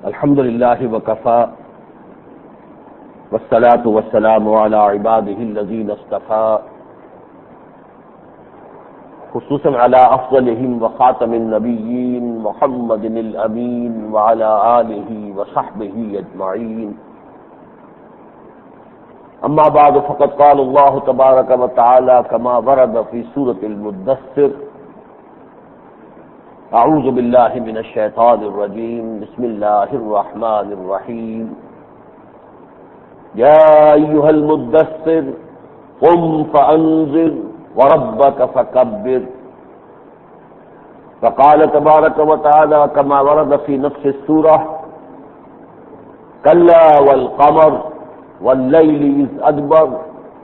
الحمد للہ وکفى والصلاة والسلام على عباده الذين اصطفى خصوصا على افضلهم وخاتم النبيين محمد الامين وعلى آله وصحبه اجمعين. اما بعد فقد قال الله تبارك وتعالى كما ورد في سورة المدثر: اعوذ باللہ من الشیطان الرجیم بسم اللہ الرحمن الرحیم یا ایہا المدثر قم فانذر وربک فکبر. فقال تبارک وتعالی كما ورد في نفس السورة: كلا والقمر واللیل اذ ادبر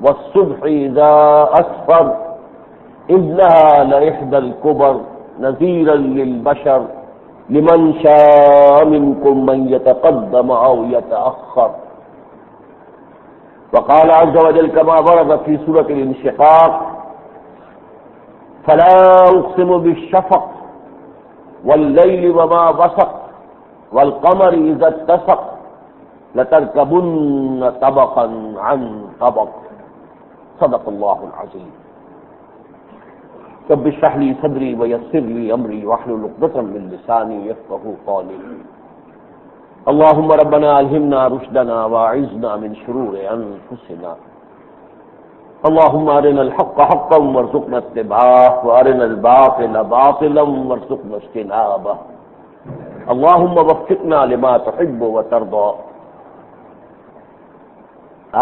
والصبح اذا اسفر انها لإحدى الكبر نذیرا للبشر لمن شاء منکم من یتقدم او یتأخر. وقال عز وجل كما ورد في سورة الانشقاق: فلا اقسم بالشفق واللیل وما وسق والقمر اذا اتسق لتركبن طبقا عن طبق. صدق اللہ العظیم. رب اشرح لي صدري ويسر لي امري واحلل عقدة من لساني يفقهوا قولي. اللهم ربنا الهمنا رشدنا واعذنا من شرور انفسنا. اللهم ارنا الحق حقا وارزقنا اتباعه وارنا الباطل باطلا وارزقنا اجتنابه. اللهم وفقنا لما تحب وترضى.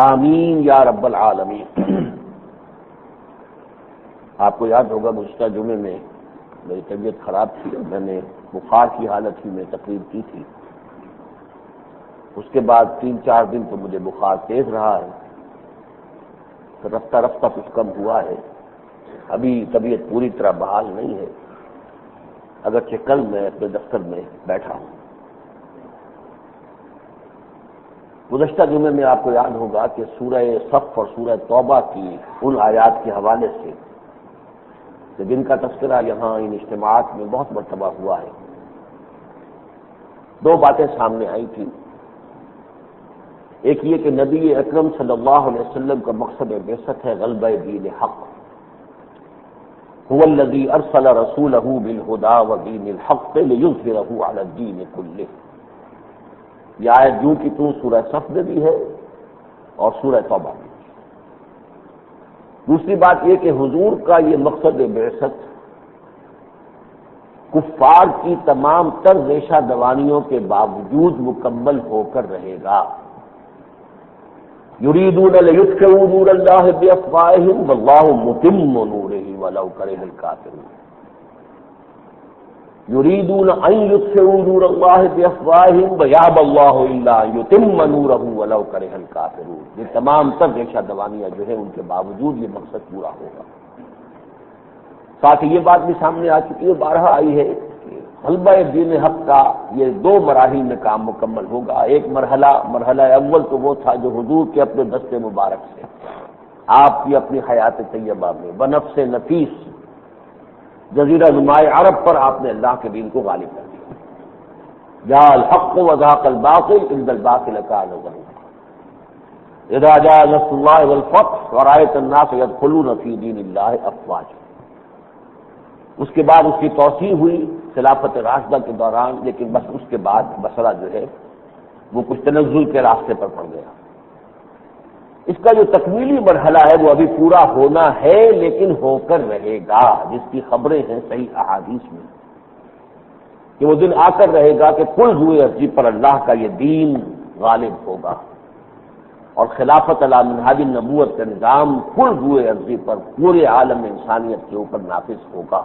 آمین یا رب العالمین. آپ کو یاد ہوگا گزشتہ جمعے میں میری طبیعت خراب تھی اور میں نے بخار کی حالت ہی میں تقریر کی تھی. اس کے بعد 3-4 دن تو مجھے بخار تیز رہا ہے، پھر رفتہ رفتہ کچھ کم ہوا ہے. ابھی طبیعت پوری طرح بحال نہیں ہے، اگرچہ کل میں اپنے دفتر میں بیٹھا ہوں. گزشتہ جمعے میں آپ کو یاد ہوگا کہ سورہ صف اور سورہ توبہ کی ان آیات کے حوالے سے جن کا تذکرہ یہاں ان اجتماعات میں بہت مرتبہ ہوا ہے، 2 باتیں سامنے آئی تھیں. ایک یہ کہ نبی اکرم صلی اللہ علیہ وسلم کا مقصد بعثت ہے غلبہ دین حق. هو الذی ارسل رسولہ بالہدی ودین الحق لیظہرہ علی الدین کلہ. یہ آیت یوں کی تو سورہ صف میں بھی ہے اور سورہ توبہ میں. دوسری بات یہ کہ حضور کا یہ مقصد بعثت کفار کی تمام تر ریشہ دوانیوں کے باوجود مکمل ہو کر رہے گا. یریدون لیطفئوا نور اللہ بافواہہم واللہ متم نورہ ولو کرہ الکافرون. یریدون ان یطفئوا نور اللہ بافواہہم ویأبی اللہ الا ان یتم نورہ ولو کرہ الکافرون. یہ تمام تر ریشہ دوانیاں جو ہے ان کے باوجود یہ مقصد پورا ہوگا. ساتھ ہی یہ بات بھی سامنے آ چکی ہے، بارہا آئی ہے کہ غلبہ دین حق کا یہ 2 مراحل میں کام مکمل ہوگا. ایک مرحلہ اول تو وہ تھا جو حضور کے اپنے دست مبارک سے آپ کی اپنی حیات طیبہ میں بنفس نفیس جزیرہ نمائے عرب پر آپ نے اللہ کے دین کو غالب کر دیا. جاء الحق وزهق الباطل ان الباطل كان زهوقا. اذا جاء نصر الله والفتح ورأيت الناس يدخلون في دين الله افواجا. اس کے بعد اس کی توسیع ہوئی خلافت راشدہ کے دوران، لیکن بس اس کے بعد مسئلہ جو ہے وہ کچھ تنزل کے راستے پر پڑ گیا. اس کا جو تکمیلی مرحلہ ہے وہ ابھی پورا ہونا ہے، لیکن ہو کر رہے گا، جس کی خبریں ہیں صحیح احادیث میں کہ وہ دن آ کر رہے گا کہ کل روئے ارضی پر اللہ کا یہ دین غالب ہوگا اور خلافت علی منہاج النبوت کا نظام کل روئے ارضی پر پورے عالم انسانیت کے اوپر نافذ ہوگا.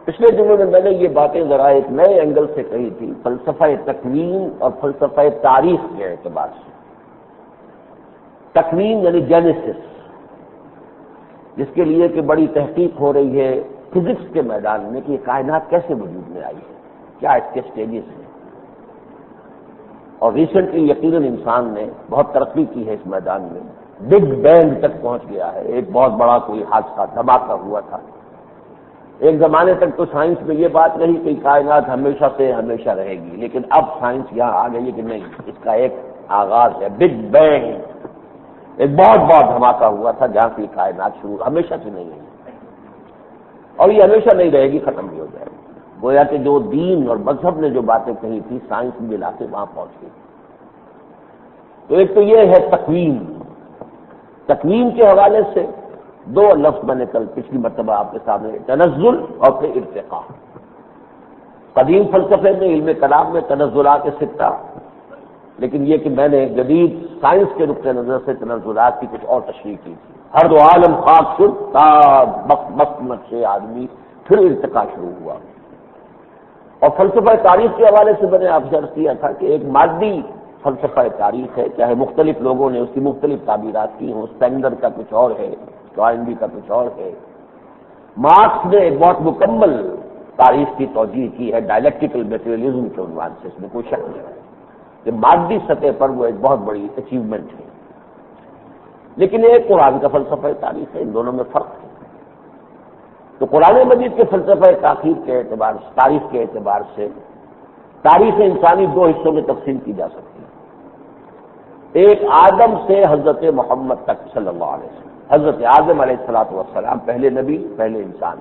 پچھلے دنوں میں نے یہ باتیں ذرا ایک نئے اینگل سے کہی تھی، فلسفہ تکوین اور فلسفہ تاریخ کے اعتبار سے. تکوین یعنی جینیسس، جس کے لیے کہ بڑی تحقیق ہو رہی ہے فزکس کے میدان میں کہ یہ کائنات کیسے وجود میں آئی ہے، کیا اس کے سٹیجز ہیں. اور ریسنٹلی یقیناً انسان نے بہت ترقی کی ہے اس میدان میں، بگ بینگ تک پہنچ گیا ہے. ایک بہت بڑا کوئی حادثہ دھماکہ ہوا تھا ایک زمانے تک تو سائنس میں یہ بات نہیں کہ کائنات ہمیشہ سے ہمیشہ رہے گی، لیکن اب سائنس یہاں آ گئی ہے کہ نہیں، اس کا ایک آغاز ہے، بگ بینگ، ایک بہت بہت دھماکہ ہوا تھا جہاں سے کائنات شروع، ہمیشہ سے نہیں ہے اور یہ ہمیشہ نہیں رہے گی، ختم بھی ہو جائے گی۔ گویا کہ جو دین اور مذہب نے جو باتیں کہی تھی سائنس بھی لا کے وہاں پہنچ گئی۔ تو ایک تو یہ ہے تقویم، تقویم کے حوالے سے دو لفظ میں نے کل پچھلی مرتبہ آپ کے سامنے، تنزل اور پھر ارتقاء۔ قدیم فلسفے میں، علم کلام میں تنزلات سکتا، لیکن یہ کہ میں نے جدید سائنس کے نقطۂ نظر سے تنزلات کی کچھ اور تشریح کی تھی۔ ہر دو عالم خاک شد تا بخت نقش آدمی، پھر ارتقاء شروع ہوا۔ اور فلسفہ تاریخ کے حوالے سے میں نے آپ سے عرض کیا تھا کہ ایک مادی فلسفہ تاریخ ہے، چاہے مختلف لوگوں نے اس کی مختلف تعبیرات کی ہوں، اسپینگر کا کچھ اور ہے، ٹوائنبی کا کچھ اور ہے۔ مارکس نے ایک بہت مکمل تاریخ کی توجیہ کی ہے ڈائلیکٹیکل میٹیریلزم کے عنوان سے، اس میں کوئی شک نہیں ہے کہ مادی سطح پر وہ ایک بہت بڑی اچیومنٹ ہے، لیکن ایک قرآن کا فلسفہ تاریخ ہے، ان دونوں میں فرق ہے۔ تو قرآن مجید کے فلسفہ تاریخ کے اعتبار سے، تاریخ کے اعتبار سے تاریخ انسانی دو حصوں میں تقسیم کی جا سکتی ہے۔ ایک آدم سے حضرت محمد تک صلی اللہ علیہ وسلم، حضرت آدم علیہ السلام پہلے نبی، پہلے انسان،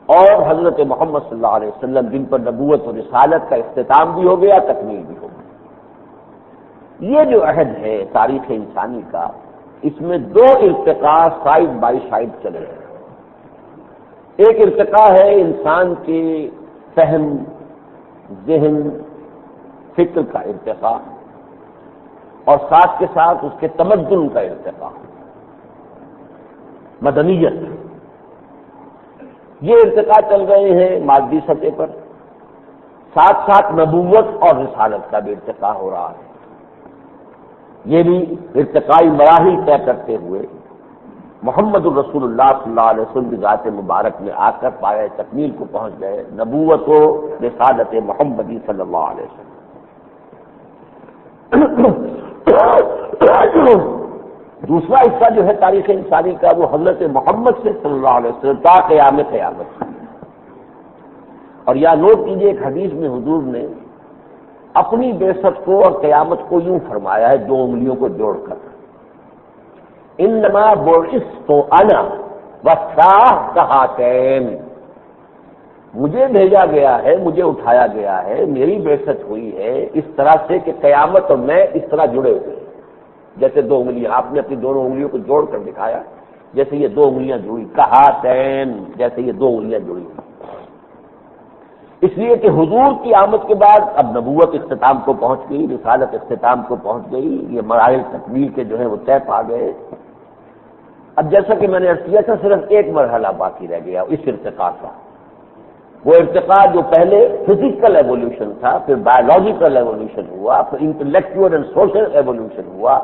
اور حضرت محمد صلی اللہ علیہ وسلم جن پر نبوت اور رسالت کا اختتام بھی ہو گیا، تکمیل بھی ہو گیا۔ یہ جو عہد ہے تاریخ انسانی کا، اس میں دو ارتقاء سائڈ بائی سائڈ چلے ہیں۔ ایک ارتقاء ہے انسان کے فہم، ذہن، فکر کا ارتقاء، اور ساتھ کے ساتھ اس کے تمدن کا ارتقاء، مدنیت۔ یہ ارتقاء چل رہے ہیں مادی سطح پر، ساتھ ساتھ نبوت اور رسالت کا بھی ارتقاء ہو رہا ہے۔ یہ بھی ارتقائی مراحل طے کرتے ہوئے محمد الرسول اللہ صلی اللہ علیہ وسلم کی ذات مبارک میں آ کر پائے تکمیل کو پہنچ گئے، نبوت و رسالت محمدی صلی اللہ علیہ وسلم۔ دوسرا حصہ جو ہے تاریخ انسانی کا، وہ حضرت محمد سے صلی اللہ علیہ وسلم تا قیامت۔ اور یا نوٹ کیجیے، ایک حدیث میں حضور نے اپنی بعثت کو اور قیامت کو یوں فرمایا ہے، دو انگلیوں کو جوڑ کر، انما بعثت انا والساعۃ کہاتین، مجھے بھیجا گیا ہے، مجھے اٹھایا گیا ہے، میری بعثت ہوئی ہے اس طرح سے کہ قیامت اور میں اس طرح جڑے ہوئے ہیں، جیسے دو انگلیاں، آپ نے اپنی دونوں انگلیوں کو جوڑ کر دکھایا، جیسے یہ دو انگلیاں جڑی، کہاتین، جیسے یہ دو انگلیاں جڑی ہوئی۔ اس لیے کہ حضور کی آمد کے بعد اب نبوت اختتام کو پہنچ گئی، رسالت اختتام کو پہنچ گئی، یہ مراحل تکمیل کے جو ہے وہ طے پا گئے۔ اب جیسا کہ میں نے عرض کیا تھا، صرف ایک مرحلہ باقی رہ گیا اس ارتقاء کا، وہ ارتقاء جو پہلے فزیکل ایوولوشن تھا، پھر بایولوجیکل ایوولوشن ہوا، پھر انٹلیکچوئل اینڈ سوشل ایوولوشن ہوا۔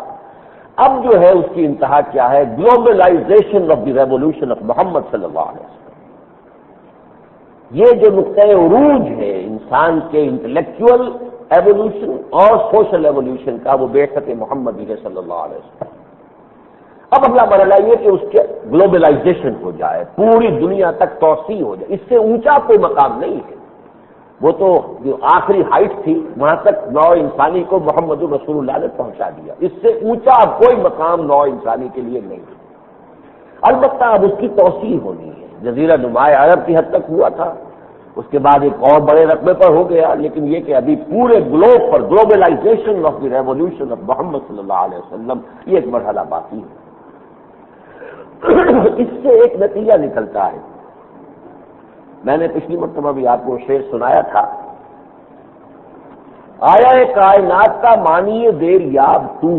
اب جو ہے اس کی انتہا کیا ہے؟ Globalization of the revolution of Muhammad صلی اللہ علیہ وسلم۔ یہ جو نقطۂ عروج ہے انسان کے انٹلیکچوئل ایوولوشن اور سوشل ایوولوشن کا، وہ بعثت محمدی ہے صلی اللہ علیہ وسلم۔ اب اگلا مرحلہ یہ کہ اس کے گلوبلائزیشن ہو جائے، پوری دنیا تک توسیع ہو جائے، اس سے اونچا کوئی مقام نہیں ہے۔ وہ تو جو آخری ہائٹ تھی وہاں تک نوع انسانی کو محمد الرسول اللہ نے پہنچا دیا، اس سے اونچا اب کوئی مقام نوع انسانی کے لیے نہیں ہے۔ البتہ اب اس کی توسیع ہونی ہے، جزیرہ نماء عرب کی حد تک ہوا تھا، اس کے بعد ایک اور بڑے رقبے پر ہو گیا، لیکن یہ کہ ابھی پورے گلوب پر globalization of the revolution of Muhammad صلی اللہ علیہ وسلم، یہ ایک مرحلہ باقی ہے۔ اس سے ایک نتیجہ نکلتا ہے، میں نے پچھلی مرتبہ بھی آپ کو شعر سنایا تھا، آیا کائنات کا معنی دیر یاب تو،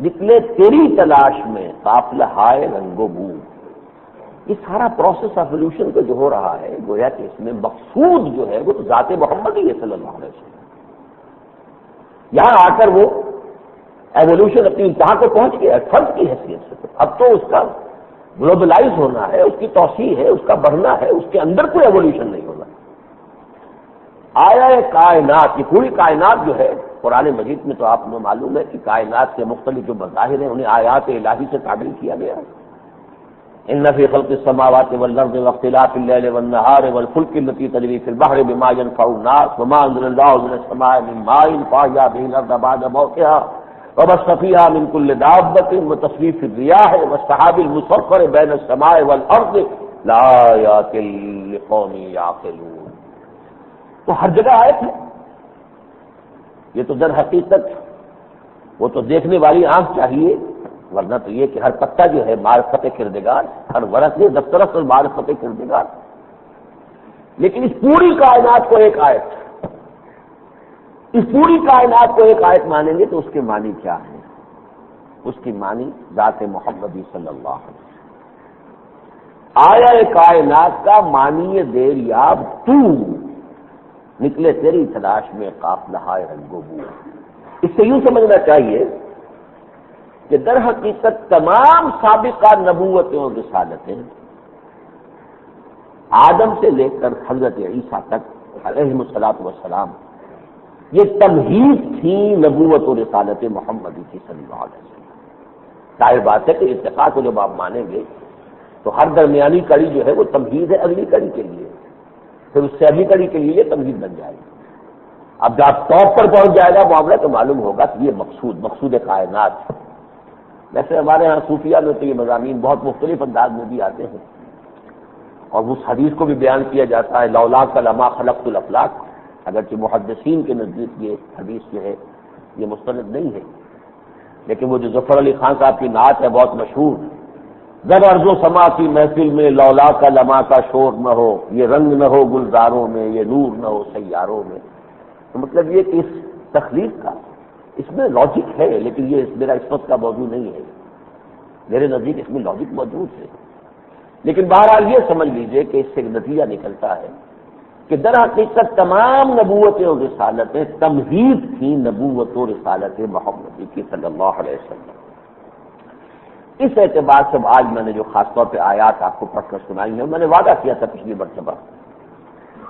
نکلے تیری تلاش میں قافلہ ہائے رنگ و بو۔ یہ سارا پروسیس آف ایوولوشن کا جو ہو رہا ہے، گویا کہ اس میں مقصود جو ہے وہ ذات محمد ہی ہے صلی اللہ علیہ وسلم۔ یہاں آ کر وہ ایوولوشن اپنی انتہا کو پہنچ گیا فرد کی حیثیت سے، اب تو اس کا گلوبلائز ہونا ہے، اس کی توسیع ہے، اس کا بڑھنا ہے، اس کے اندر کوئی ایوولوشن نہیں ہونا۔ آیا کائنات، یہ پوری کائنات جو ہے، قرآن مجید میں تو آپ کو معلوم ہے کہ کائنات کے مختلف جو مظاہر ہیں انہیں آیات الہی سے تعبیر کیا گیا ہے۔ ان فی خلق السماوات والارض واختلاف الليل والنهار والفلك التي تجري في البحر بما ينفع الناس وما انزل الله من السماء من ماء فاحيا به الارض بعد موتها وبث فيها من كل دابة وتصريف الرياح والسحاب المسخر بين السماء والارض لآيات لقوم يعقلون. تو ہر جگہ آیت ہے. یہ تو در حقیقت وہ تو دیکھنے والی آنکھ چاہیے، ورنہ تو یہ کہ ہر پتا جو ہے معرفت کردگار، ہر ورق یہ دفترس اور معرفت کردگار. لیکن اس پوری کائنات کو ایک آیت، اس پوری کائنات کو ایک آیت مانیں گے تو اس کے معنی کیا ہے؟ اس کی معنی ذات محمدی صلی اللہ علیہ وسلم. آیا کائنات کا معنی دیریاب تو نکلے تیری تلاش میں قافلہ رنگ و بو. اس سے یوں سمجھنا چاہیے کہ در حقیقت تمام سابقہ نبوتیں اور رسالتیں آدم سے لے کر حضرت عیسیٰ تک علیہ الصلوۃ والسلام یہ تمہید تھی نبوت و رسالت محمدی کی صلی اللہ علیہ وسلم. ظاہر بات ہے کہ ارتقاء کو جب آپ مانیں گے تو ہر درمیانی کڑی جو ہے وہ تمہید ہے اگلی کڑی کے لیے، پھر اس سے اگلی کڑی کے لیے یہ تمہید بن جائے گی. اب جب ٹاپ پر پہنچ جائے گا معاملہ تو معلوم ہوگا کہ یہ مقصود کائنات. ویسے ہمارے ہاں صوفیہ میں تو یہ مضامین بہت مختلف انداز میں بھی آتے ہیں، اور اس حدیث کو بھی بیان کیا جاتا ہے لولاک لما خلقت الافلاک. اگرچہ محدثین کے نزدیک یہ حدیث جو ہے یہ مستند نہیں ہے، لیکن وہ جو ظفر علی خان صاحب کی نعت ہے بہت مشہور، در ارض و سما کی محفل میں لولا کا لما کا شور نہ ہو، یہ رنگ نہ ہو گلزاروں میں، یہ نور نہ ہو سیاروں میں. تو مطلب یہ کہ اس تخلیق کا اس میں لاجک ہے، لیکن یہ میرا اس وقت کا موضوع نہیں ہے. میرے نزدیک اس میں لاجک موجود ہے، لیکن بہرحال یہ سمجھ لیجئے کہ اس سے ایک نتیجہ نکلتا ہے کہ در حقیقت تمام نبوتیں اور رسالتیں تمہید تھیں نبوت و رسالت محمدی کی صلی اللہ علیہ وسلم. اس اعتبار سے آج میں نے جو خاص طور پہ آیات آپ کو پڑھ کر سنائی ہیں، میں نے وعدہ کیا تھا پچھلی مرتبہ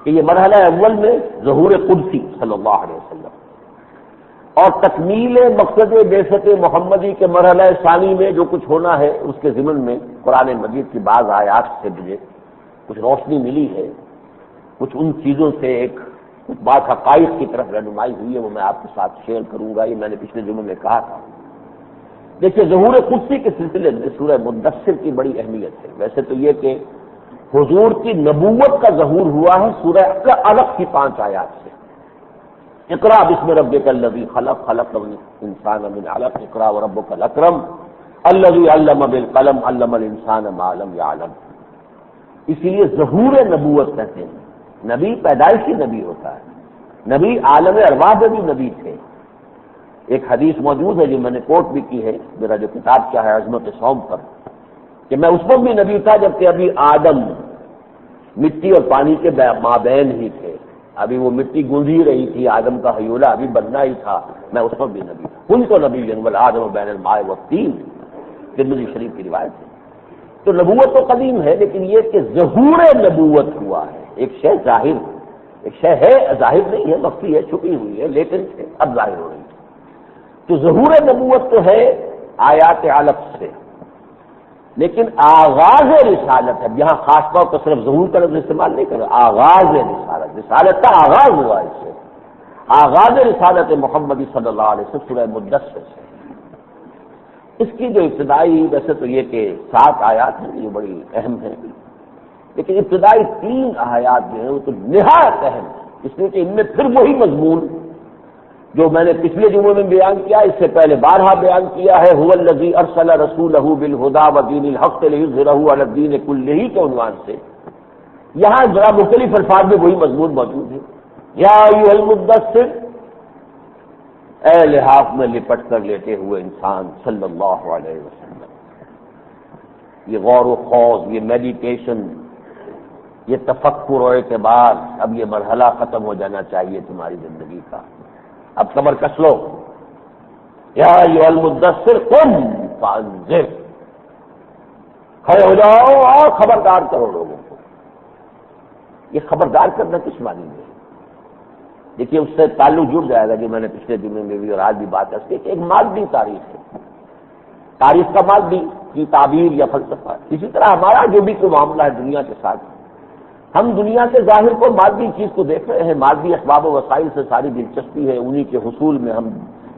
کہ یہ مرحلہ اول میں ظہور قدسی صلی اللہ علیہ وسلم اور تکمیل مقصد بعثت محمدی کے مرحلہ ثانی میں جو کچھ ہونا ہے اس کے ضمن میں قرآن مجید کی بعض آیات سے مجھے کچھ روشنی ملی ہے، کچھ ان چیزوں سے کچھ بات حقائق کی طرف رہنمائی ہوئی ہے، وہ میں آپ کے ساتھ شیئر کروں گا. یہ میں نے پچھلے جمعے میں کہا تھا. دیکھیے ظہور قدسی کے سلسلے میں سورہ مدثر کی بڑی اہمیت ہے. ویسے تو یہ کہ حضور کی نبوت کا ظہور ہوا ہے سورہ علق کی 5 آیات سے. اقرا بسم ربک الذی خلق خلق الانسان من علق اقرا وربک الاکرم الذی علم بالقلم علم الانسان ما لم یعلم. اسی لیے ظہور نبوت کہتے ہیں. نبی پیدائشی نبی ہوتا ہے، نبی عالم ارواح میں بھی نبی تھے. ایک حدیث موجود ہے جو میں نے کوٹ بھی کی ہے، میرا جو کتاب کیا ہے عظمت صوم پر، کہ میں اس وقت بھی نبی تھا جبکہ ابھی آدم مٹی اور پانی کے مابین ہی تھے. ابھی وہ مٹی گونج ہی رہی تھی، آدم کا حیولہ ابھی بننا ہی تھا، میں اس وقت بھی نبی تھا. کن تو نبی جنگل آدم بین الماء والطین، ترمذی شریف کی روایت ہے. تو نبوت تو قدیم ہے، لیکن یہ کہ ظہور نبوت ہوا ہے. ایک شے ظاہر، ایک شے ہے ظاہر نہیں ہے، مخفی ہے، چھپی ہوئی ہے، لیکن اب ظاہر ہو رہی ہے. تو ظہور نبوت تو ہے آیات علق سے، لیکن آغاز رسالت ہے. یہاں خاص طور پر صرف ظہور کا لفظ استعمال نہیں کرو، آغاز رسالت، رسالت کا آغاز ہوا اس سے. آغاز رسالت محمدی صلی اللہ علیہ وسلم سورہ مدثر سے. اس کی جو ابتدائی، ویسے تو یہ کہ 7 آیات ہیں جو بڑی اہم ہیں، لیکن ابتدائی 3 آیات جو ہیں وہ تو نہایت اہم ہیں، اس لیے کہ ان میں پھر وہی مضمون جو میں نے پچھلے جمعے میں بیان کیا، اس سے پہلے بارہا بیان کیا ہے، هو الذی ارسل رسولہ بالہدی ودین الحق لیظہرہ علی الدین کلہ کے عنوان سے. یہاں ذرا مختلف الفاظ میں وہی مضمون موجود ہے. یا ایھا المدثر، اے لحاف میں لپٹ کر لیٹے ہوئے انسان صلی اللہ علیہ وسلم. یہ غور و خوض، یہ میڈیٹیشن، یہ تفکر و اعتبار، اب یہ مرحلہ ختم ہو جانا چاہیے تمہاری زندگی کا. اب کمر کس لو. یا ایھا المدثر قم فانذر، کھڑے ہو جاؤ اور خبردار کرو لوگوں کو. یہ خبردار کرنا کس معنی میں؟ دیکھیے اس سے تعلق جڑ جائے گا جو میں نے پچھلے جمعے میں بھی اور آج بھی بات کی کہ ایک مادی تاریخ ہے. تاریخ کا مادی کی تعبیر یا فلسفہ. اسی طرح ہمارا جو بھی کوئی معاملہ ہے دنیا کے ساتھ، ہم دنیا کے ظاہر کو مادی چیز کو دیکھ رہے ہیں، مادی اسباب و وسائل سے ساری دلچسپی ہے، انہی کے حصول میں ہم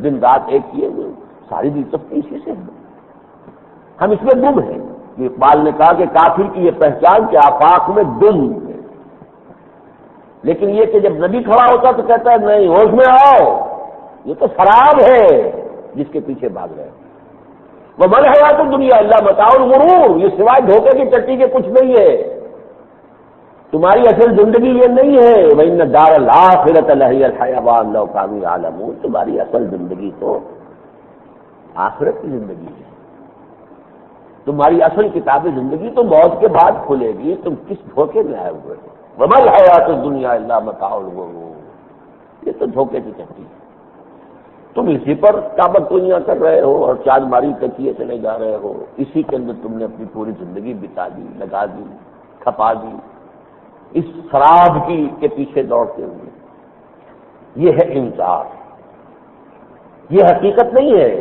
دن رات ایک کیے ہوئے، ساری دلچسپی اسی سے ہے. ہم اس میں گم ہیں. اقبال نے کہا کہ کافر کی یہ پہچان کہ آفاق میں گم ہے. لیکن یہ کہ جب نبی کھڑا ہوتا تو کہتا ہے نہیں، ہوش میں آؤ، یہ تو شراب ہے جس کے پیچھے بھاگ رہے ہیں. وہ من حیات الدنیا الا متاع الغرور، یہ سوائے دھوکے کی چٹی کے کچھ نہیں ہے. تمہاری اصل زندگی یہ نہیں ہے. وَإِنَّ الدَّارَ الْآخِرَةَ لَهِيَ الْحَيَوَانُ لَوْ كَانُوا يَعْلَمُونَ. تمہاری اصل زندگی تو آخرت کی زندگی ہے. تمہاری اصل کتاب زندگی تو موت کے بعد کھلے گی. تم کس دھوکے میں آئے ہوئے ہو؟ وَمَا الْحَيَاةُ الدُّنْيَا إِلَّا مَتَاعُ الْغُرُورِ. یہ تو دھوکے کی چٹی ہے. تم اسی پر کعبۃ دنیا کر رہے ہو اور چاند ماری تک کیے چلے جا رہے ہو. اسی کے اندر تم نے اپنی پوری زندگی بتا دی، لگا دی، کھپا دی، اس شراب کی کے پیچھے دوڑتے ہوئے. یہ ہے انکار. یہ حقیقت نہیں ہے،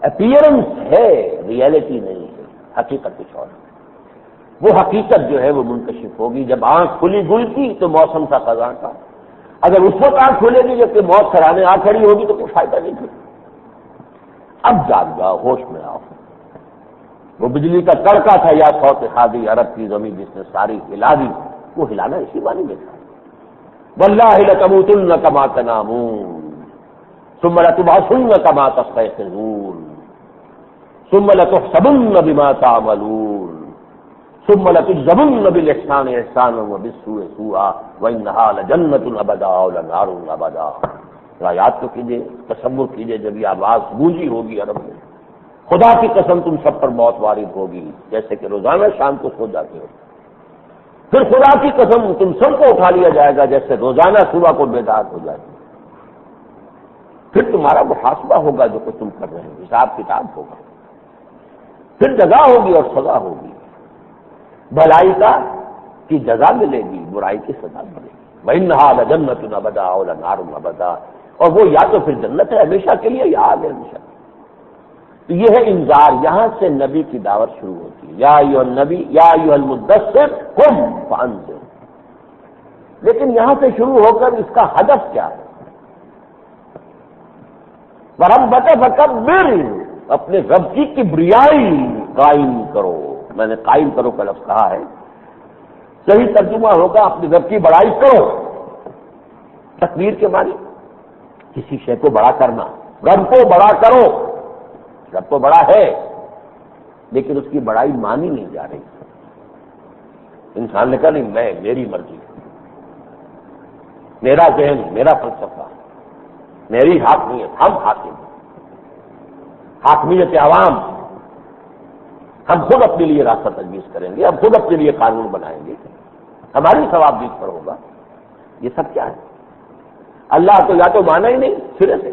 اپیئرنس ہے، ریئلٹی نہیں ہے. حقیقت کچھ اور ہے. وہ حقیقت جو ہے وہ منکشف ہوگی جب آنکھ کھلی گل کی تو موسم تھا خزاں کا. اگر اس وقت آنکھ کھلے گی جبکہ موت سرانے آ کھڑی ہوگی تو کوئی فائدہ نہیں ہے. اب جاگ جاؤ، ہوش میں آؤ. وہ بجلی کا کڑکا تھا یا صوت خادی عرب کی زمین جس نے ساری ہلا دی، وہ ہلانا اسی معنی میں تھا. واللہ لتموتن کما تنامون ثم لتبعثن کما تستيقظون ثم لتحسبن بما تعملون ثم لتجزون بالاحسان احسانا وبالسوء سوءا وانها لجنة ابدا ولنار ابدا. یاد تو کیجیے، تصور کیجیے جب یہ آواز گونجی ہوگی عرب میں، خدا کی قسم تم سب پر موت وارد ہوگی جیسے کہ روزانہ شام کو سو جاتے ہو. پھر خدا کی قسم تم سب کو اٹھا لیا جائے گا جیسے روزانہ صبح کو بیدار ہو جاتے. پھر تمہارا محاسبہ ہوگا جو کچھ تم کر رہے ہیں، حساب کتاب ہوگا. پھر جزا ہوگی اور سزا ہوگی. بھلائی کا کی جزا ملے گی، برائی کی سزا ملے گی. وَإِنَّهَا لَجَنَّةٌ أَبَدًا أَوْ لَنَارٌ أَبَدًا. اور وہ یا تو پھر جنت ہے ہمیشہ کے لیے یا آگ ہے ہمیشہ. تو یہ ہے انذار. یہاں سے نبی کی دعوت شروع ہوتی ہے. یا ایھا النبی یا ایھا المدثر قم فانذر. لیکن یہاں سے شروع ہو کر اس کا ہدف کیا ہے؟ وَرَبَّكَ فَكَبِّرْ. اپنے رب کی کبریائی قائم کرو. میں نے قائم کرو کا لفظ کہا ہے، صحیح ترجمہ ہوگا اپنے رب کی بڑائی کرو. تکبیر کے معنی کسی شے کو بڑا کرنا. رب کو بڑا کرو. رب تو بڑا ہے لیکن اس کی بڑائی مانی نہیں جا رہی. انسان نے کہا نہیں، میں میری مرضی، میرا ذہن، میرا فلسفہ، میری حاکمیت. ہم حاکم، حاکمیت عوام. ہم خود اپنے لیے راستہ تجویز کریں گے، ہم خود اپنے لیے قانون بنائیں گے، ہماری ثواب دید پر ہوگا. یہ سب کیا ہے؟ اللہ تو یا تو مانا ہی نہیں سرے سے.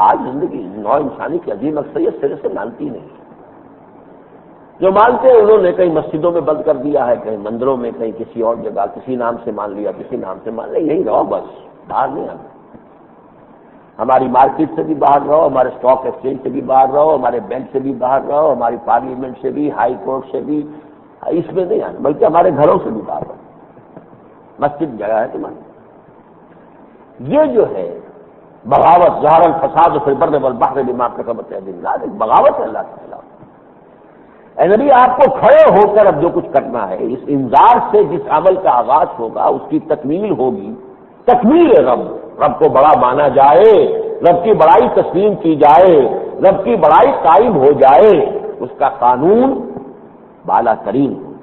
آج زندگی نوع انسانی کی عظیم اکثریت سرے سے مانتی نہیں. جو مانتے ہیں انہوں نے کہیں مسجدوں میں بند کر دیا ہے، کہیں مندروں میں، کہیں کسی اور جگہ، کسی نام سے مان لیا، کسی نام سے مان لیا. یہی رہو بس، باہر نہیں آنا. ہماری مارکیٹ سے بھی باہر رہو، ہمارے اسٹاک ایکسچینج سے بھی باہر رہو، ہمارے بینک سے بھی باہر رہو، ہماری پارلیمنٹ سے بھی، ہائی کورٹ سے بھی. اس میں نہیں آنا، بلکہ ہمارے گھروں سے بھی باہر رہو. مسجد جگہ ہے تمہاری. یہ جو ہے بغاوت، ظاہر الفساد فی البر والبحر بما کسبت ایدی الناس، ایک بغاوت ہے اللہ کے خلاف. اے نبی آپ کو کھڑے ہو کر اب جو کچھ کرنا ہے، اس انذار سے جس عمل کا آغاز ہوگا اس کی تکمیل ہوگی. تکمیل رب، رب کو بڑا مانا جائے، رب کی بڑائی تسلیم کی جائے، رب کی بڑائی قائم ہو جائے، اس کا قانون بالا ترین ہو.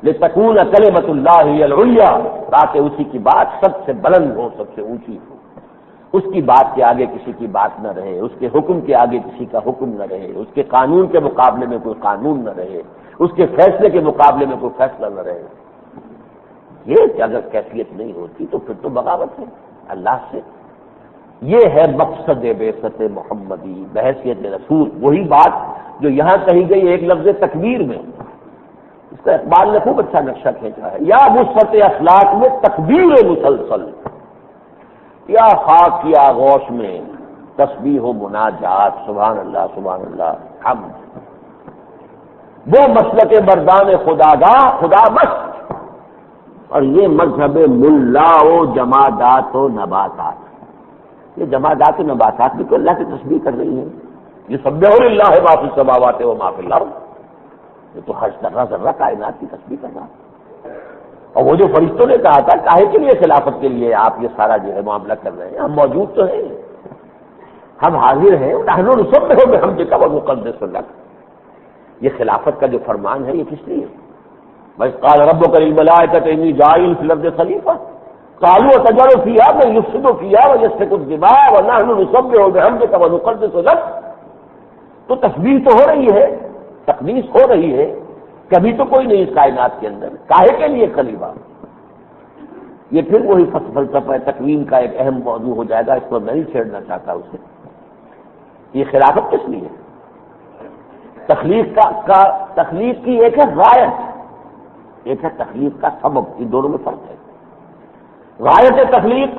لتکون کلمۃ اللہ ہی العلیٰ، تاکہ اسی کی بات سب سے بلند ہو، سب سے اونچی ہو. اس کی بات کے آگے کسی کی بات نہ رہے، اس کے حکم کے آگے کسی کا حکم نہ رہے، اس کے قانون کے مقابلے میں کوئی قانون نہ رہے، اس کے فیصلے کے مقابلے میں کوئی فیصلہ نہ رہے. یہ اگر کیفیت نہیں ہوتی تو پھر تو بغاوت ہے اللہ سے. یہ ہے مقصد بعثت محمدی بحیثیت رسول. وہی بات جو یہاں کہی گئی ایک لفظ تکبیر میں، اس کا اقبال نے خوب اچھا نقشہ کھینچا ہے. یا وسعت اخلاق میں تکبیر مسلسل، یا خاک کی آغوش میں تسبیح و مناجات. سبحان اللہ سبحان اللہ. وہ مسلک مردان خداگاہ خدا مست، اور یہ مذہب ملا و جمادات و نباتات، یہ جمادات و نباتات بھی تو اللہ کی تسبیح کر رہی ہیں. یہ سبح للہ ما فی السماوات و ما فی الارض، یہ تو ہر ذرہ ذرہ کائنات کی تسبیح کر رہا ہے. اور وہ جو فرشتوں نے کہا تھا کاہے کے لیے خلافت کے لیے آپ یہ سارا جو ہے معاملہ کر رہے ہیں، ہم موجود تو ہیں، ہم حاضر ہیں. نحن نسبح بحمدک ونقدس لک، یہ خلافت کا جو فرمان ہے یہ کس لیے؟ بس قال ربک للملائکۃ انی جاعل فی الارض خلیفہ قالوا اتجعل فیہا من یفسد فیہا ویسفک الدماء ونحن نسبح بحمدک ونقدس لک. تو تسبیح تو ہو رہی ہے، تقدیس ہو رہی ہے، کبھی تو کوئی نہیں اس کائنات کے اندر، کاہے کے لیے خلیفہ؟ یہ پھر وہی فلسفہ تکوین کا ایک اہم موضوع ہو جائے گا، اس پر میں نہیں چھیڑنا چاہتا اسے. یہ خلافت کس لیے؟ تخلیق کی ایک ہے غایت، ایک ہے تخلیق کا سبب، ان دونوں میں فرق ہے. غایت تخلیق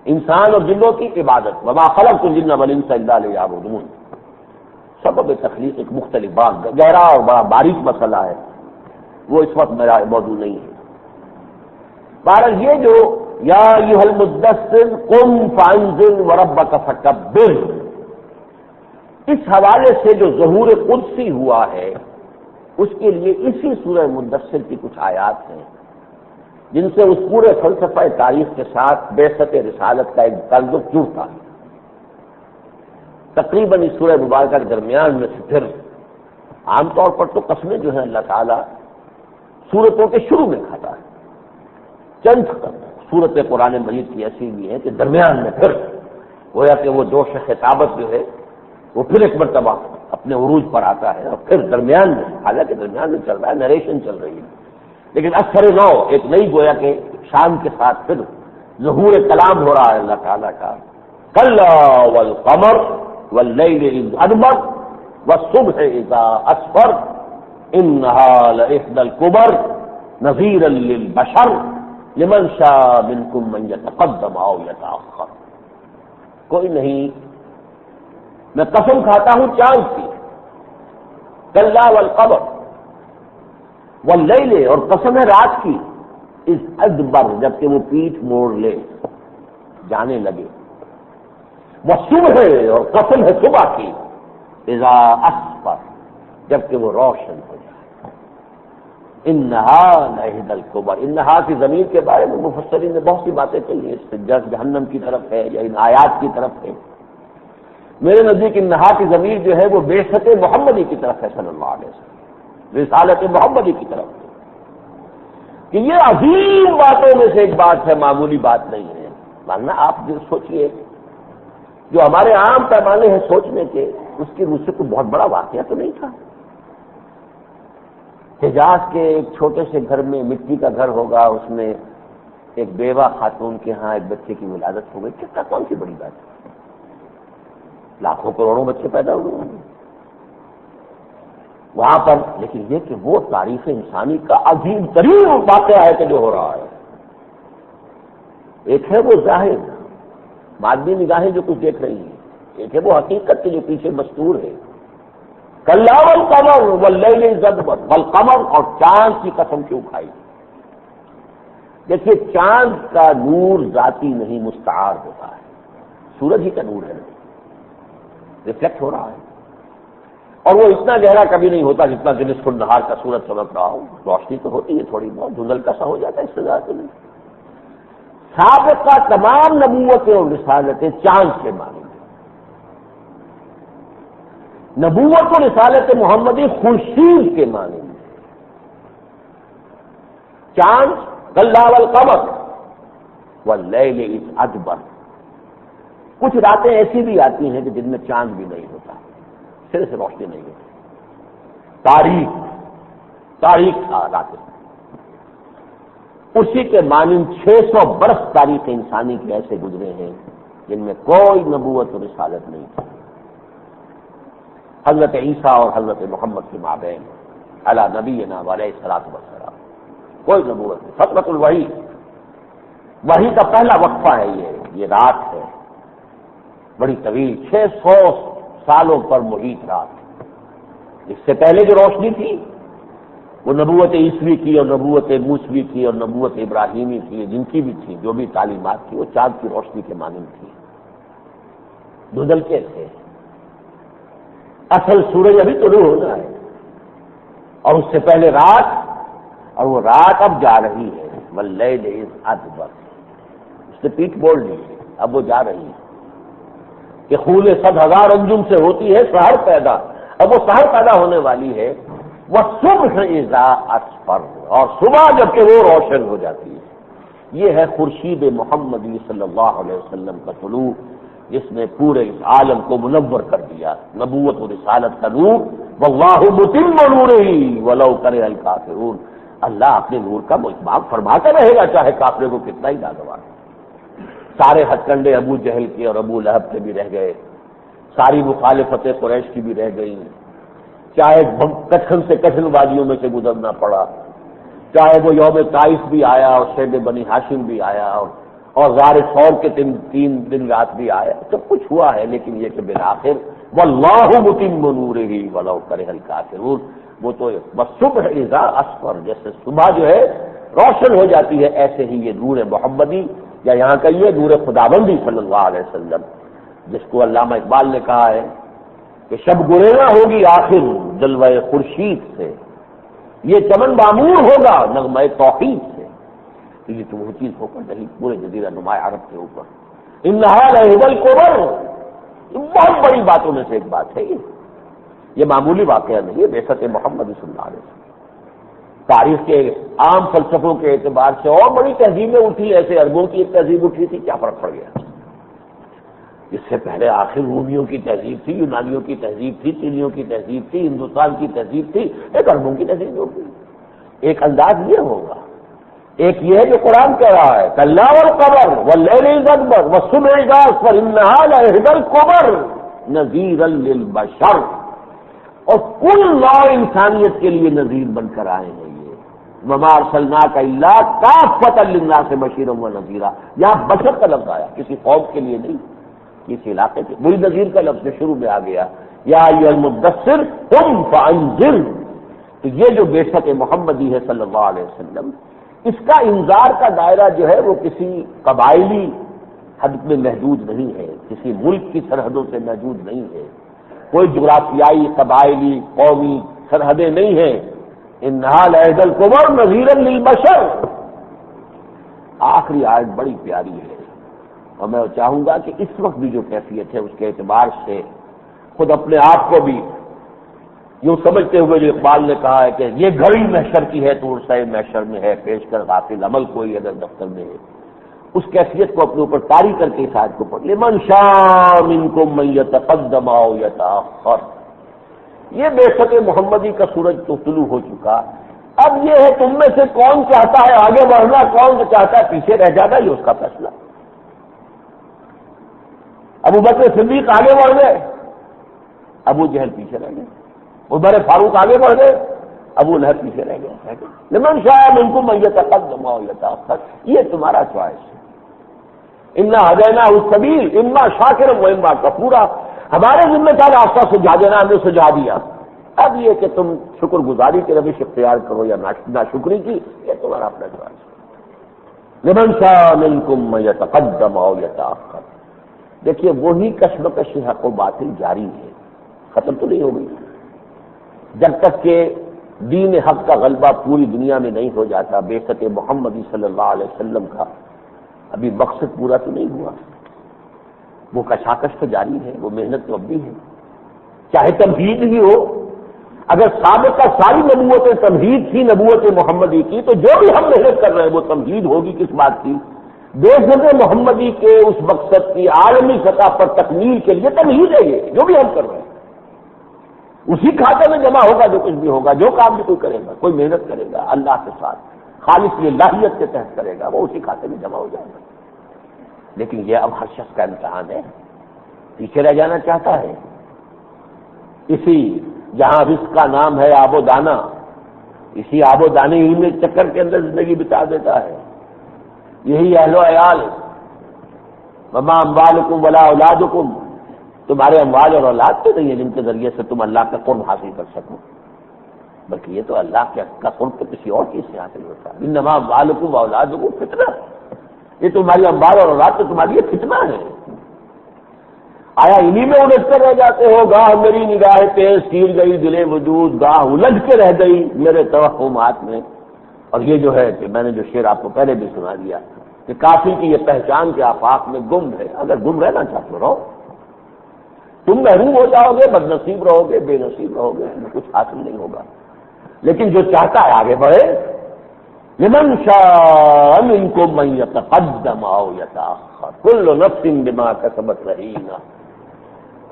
انسان اور جنوں کی عبادت، وما خلقت الجن والانس الا لیعبدون. سبب تخلیق ایک مختلف بات، گہرا اور بڑا باریک مسئلہ ہے، وہ اس وقت میرا موضوع نہیں ہے. بہرحال یہ جو یا ایھا المدثر قم فانذر وربک فکبر، اس حوالے سے جو ظہور قدسی ہوا ہے اس کے لیے اسی سورہ مدثر کی کچھ آیات ہیں جن سے اس پورے فلسفہ تاریخ کے ساتھ بعثت رسالت کا ایک تعلق جڑتا ہے. تقریباً اس سورہ مبارکہ کے درمیان میں سے پھر عام طور پر تو قسمیں جو ہیں اللہ تعالیٰ سورتوں کے شروع میں کھاتا ہے. چند سورت قرآن مجید کی ایسی بھی ہے کہ درمیان میں پھر گویا کہ وہ جوش خطابت جو ہے وہ پھر ایک مرتبہ اپنے عروج پر آتا ہے، اور پھر درمیان میں، حالانکہ درمیان میں چل رہا ہے، نریشن چل رہی ہے، لیکن اثر نو ایک نئی گویا کے شان کے ساتھ پھر ظہور کلام ہو رہا ہے اللہ تعالیٰ کا. کلا والقمر واللیل اذ ادبر والصبح اذا اسفر انہا لإحدی الکبر نذیرا للبشر لمن شاء منکم من یتقدم او یتأخر. کوئی نہیں، میں قسم کھاتا ہوں چاند کی، کلا والقمر واللیل، اور قسم ہے رات کی، اس ادبر جبکہ وہ پیٹھ موڑ لے جانے لگے، والصبح، اور قسم ہے صبح کی، اذا اسفر جبکہ وہ روشن ہو جائے. انہا لإحدی الکبر، انہا کی ضمیر کے بارے میں مفسرین نے بہت سی باتیں کہی ہیں، اس سے جہنم کی طرف ہے یا ان آیات کی طرف ہے. میرے نزدیک انہا کی ضمیر جو ہے وہ بعثت محمدی کی طرف ہے، صلی اللہ علیہ وسلم، رسالت محمدی کی طرف ہے، کہ یہ عظیم باتوں میں سے ایک بات ہے، معمولی بات نہیں ہے. ماننا آپ جو سوچئے، جو ہمارے عام پیمانے ہیں سوچنے کے، اس کی مجھ سے کوئی بہت بڑا واقعہ تو نہیں تھا. حجاز کے ایک چھوٹے سے گھر میں، مٹی کا گھر ہوگا، اس میں ایک بیوہ خاتون کے ہاں ایک بچے کی ولادت ہو گئی، کتنا کون سی بڑی بات ہے، لاکھوں کروڑوں بچے پیدا ہوئے ہوں گے وہاں پر. لیکن یہ کہ وہ تاریخ انسانی کا عظیم ترین واقعہ ہے کہ جو ہو رہا ہے. ایک ہے وہ ظاہر مادی نگاہیں جو کچھ دیکھ رہی ہیں، ایک ہے وہ حقیقت کے جو پیچھے مستور ہے. کلا والقمر واللیل اذ ادبر، والقمر، اور چاند کی قسم کیوں کھائی. دیکھیے چاند کا نور ذاتی نہیں، مستعار ہوتا ہے، سورج ہی کا نور ہے، ریفلیکٹ ہو رہا ہے، اور وہ اتنا گہرا کبھی نہیں ہوتا جتنا کہ نصف النہار کا سورج چمک رہا ہو. روشنی تو ہوتی ہے تھوڑی بہت، دھندل کا سا ہو جاتا ہے، اس سے زیادہ نہیں. سابقہ تمام نبوتیں اور رسالتیں چاند کے معنی میں، نبوت و رسالت محمدی خورشید کے معنی میں. چاند کلا والقمر واللیل اذ ادبر. کچھ راتیں ایسی بھی آتی ہیں کہ جن میں چاند بھی نہیں ہوتا، صرف روشنی نہیں ہوتی، تاریخ تھا راتیں. اسی کے مانند 600 برس تاریخ انسانی کے ایسے گزرے ہیں جن میں کوئی نبوت و رسالت نہیں تھی. حضرت عیسیٰ اور حضرت محمد کے مابین علی نبینا علیہ الصلوۃ والسلام کوئی نبوت نہیں. فترۃ الوحی، وحی کا پہلا وقفہ ہے یہ رات ہے، بڑی طویل، 600 سالوں پر محیط رات. اس سے پہلے جو روشنی تھی وہ نبوت عیسوی کی اور نبوت موسوی کی اور نبوت ابراہیمی کی، جن کی بھی تھی، جو بھی تعلیمات تھی، وہ چاند کی روشنی کے مانند تھی، دھندل کے تھے۔ اصل سورج ابھی طلوع ہونا ہے، اور اس سے پہلے رات، اور وہ رات اب جا رہی ہے، واللیل اذ ادبر، اس نے پیٹھ موڑ لی ہے، اب وہ جا رہی ہے کہ خون 100,000 انجم سے ہوتی ہے سحر پیدا، اب وہ سحر پیدا ہونے والی ہے، والصبح اذا اسفر، اور صبح جب کہ وہ روشن ہو جاتی ہے۔ یہ ہے خورشید محمدی صلی اللہ علیہ وسلم کا طلوع، جس نے پورے اس عالم کو منور کر دیا، نبوت و رسالت کا نور، واللہ متم نورہ ولو کرہ الکافرون، اللہ اپنے نور کا اتمام فرماتا رہے گا چاہے کافروں کو کتنا ہی ناگوار۔ سارے ہتھ کنڈے ابو جہل کے اور ابو لہب کے بھی رہ گئے، ساری مخالفت قریش کی بھی رہ گئی، چاہے کچھن سے کچھن وادیوں میں سے گزرنا پڑا، چاہے وہ یوم طائف بھی آیا اور شیب بنی ہاشم بھی آیا اور غار ثور کے 3 دن رات بھی آیا، سب کچھ ہوا ہے، لیکن یہ کہ بالآخر واللہ متم نورہ ولو کرہ الکافرون، وہ تو بس صبح اذا اسفر، جیسے صبح جو ہے روشن ہو جاتی ہے، ایسے ہی یہ نور محمدی، یا یہاں کہیے نور خداوندی صلی اللہ علیہ وسلم، جس کو علامہ اقبال نے کہا ہے کہ شب گریزاں ہوگی آخر جلوہ خورشید سے، یہ چمن معمور ہوگا نغمہ توحید سے، تو یہ تو وہ چیز ہو کر رہی پورے جزیرہ نما عرب کے اوپر۔ انہا لہد الکبر، بہت بڑی باتوں میں سے ایک بات ہے یہ معمولی واقعہ نہیں ہے، بعثت محمد صلی اللہ علیہ وسلم۔ تاریخ کے عام فلسفوں کے اعتبار سے اور بڑی تہذیبیں اٹھی، ایسے عربوں کی ایک تہذیب اٹھی تھی، کیا فرق پڑ گیا؟ اس سے پہلے آخر رومیوں کی تہذیب تھی، یونانیوں کی تہذیب تھی، چینیوں کی تہذیب تھی، ہندوستان کی تہذیب تھی، ایک عربوں کی تہذیب ہوگی۔ ایک انداز یہ ہوگا، ایک یہ ہے جو قرآن کہہ رہا ہے کلا والقمر واللیل اذ ادبر والصبح اذا اسفر انہا لإحدی الکبر نذیرا للبشر، اور کل نوع انسانیت کے لیے نذیر بن کر آئے ہیں یہ، وما ارسلناک الا کافۃ للناس بشیرا ونذیرا، یہاں بشر کا لفظ آیا، کسی قوم کے لیے نہیں، کسی علاقے کے، وہی نذیر کا لفظ شروع میں آ گیا، یا ایھا المدثر قم فانذر۔ تو یہ جو بعثت محمدی ہے صلی اللہ علیہ وسلم، اس کا انذار کا دائرہ جو ہے وہ کسی قبائلی حد میں محدود نہیں ہے، کسی ملک کی سرحدوں سے محدود نہیں ہے، کوئی جغرافیائی قبائلی قومی سرحدیں نہیں ہیں۔ انہا لإحدی الکبر نذیرا للبشر، آخری آیت بڑی پیاری ہے، اور میں چاہوں گا کہ اس وقت بھی جو کیفیت ہے اس کے اعتبار سے خود اپنے آپ کو بھی یوں سمجھتے ہوئے جو اقبال نے کہا ہے کہ یہ گھڑی محشر کی ہے تو عرصہ محشر میں ہے، پیش کر غافل عمل کوئی اگر دفتر میں ہے، اس کیفیت کو اپنے اوپر طاری کر کے اس آیت کو پڑھ لمن شاء منکم من یتقدم او یتأخر۔ یہ بعثت محمدی کا سورج تو طلوع ہو چکا، اب یہ ہے تم میں سے کون چاہتا ہے آگے بڑھنا، کون چاہتا ہے پیچھے رہ جانا، یہ اس کا فیصلہ۔ ابو بکر صدیق آگے بڑھ گئے، ابو جہل پیچھے رہ گئے، عمر فاروق آگے بڑھ گئے، ابو لہب پیچھے رہ گئے۔ لمن شاء منکم من یتقدم او یتأخر، یہ تمہارا چوائس ہے۔ انا ہدیناہ السبیل اما شاکرا و اما کفورا، ہمارے ذمہ تھا راستہ سجھا دینا، ہم نے سجھا دیا، اب یہ کہ تم شکر گزاری کی روش اختیار کرو یا ناشکری کی، یہ تمہارا اپنا چوائس ہے۔ لمن شاء منکم من یتقدم او یتأخر۔ دیکھیے وہی کشمکش حق و باطل جاری ہے، ختم تو نہیں ہو گئی، جب تک کہ دین حق کا غلبہ پوری دنیا میں نہیں ہو جاتا، بعثت محمدی صلی اللہ علیہ وسلم کا ابھی مقصد پورا تو نہیں ہوا، وہ کشاکش تو جاری ہے، وہ محنت تو اب بھی ہے، چاہے تمہید ہی ہو۔ اگر سابقہ ساری نبوتیں تمہید تھی نبوت محمدی کی، تو جو بھی ہم محنت کر رہے ہیں وہ تمہید ہوگی کس بات کی؟ بعثت محمدی کے اس مقصد کی عالمی سطح پر تکمیل کے لیے تمہید ہے، یہ جو بھی ہم کر رہے ہیں اسی کھاتے میں جمع ہوگا، جو کچھ بھی ہوگا، جو کام بھی کوئی کرے گا، کوئی محنت کرے گا اللہ کے ساتھ خالص للہیت کے تحت کرے گا، وہ اسی کھاتے میں جمع ہو جائے گا۔ لیکن یہ اب ہر شخص کا امتحان ہے، پیچھے رہ جانا چاہتا ہے، اسی جہاں رزق کا نام ہے آب و دانہ، اسی آب و دانے ہی میں چکر کے اندر زندگی بتا دیتا ہے، یہی اہل و عیال، وما اموالکم ولا اولادکم تمہارے اموال اور اولاد تو نہیں ہے جن کے ذریعے سے تم اللہ کا قرب حاصل کر سکو، بلکہ یہ تو اللہ کا قرب تو کسی اور چیز سے حاصل ہوتا ہے۔ انما اموالکم واولادکم فتنہ، یہ تمہاری اموال اور اولاد تو تمہاری یہ فتنہ ہے۔ آیا انہی میں الجھ کر رہ جاتے ہو؟ گاہ میری نگاہ تیز تیر گئی دل وجود، گاہ الجھ کے رہ گئی میرے توہمات میں۔ اور یہ جو ہے کہ میں نے جو شعر آپ کو پہلے بھی سنا دیا کہ کافی کی یہ پہچان کے آفاق میں گم ہے۔ اگر گم رہنا چاہتے رہو، تم محروم ہو جاؤ گے، بد نصیب رہو گے، بے نصیب رہو گے، کچھ حاصل نہیں ہوگا۔ لیکن جو چاہتا ہے آگے بڑھے، لمن شاء منکم من یتقدم او یتأخر کل نفس بما کسبت رہینہ،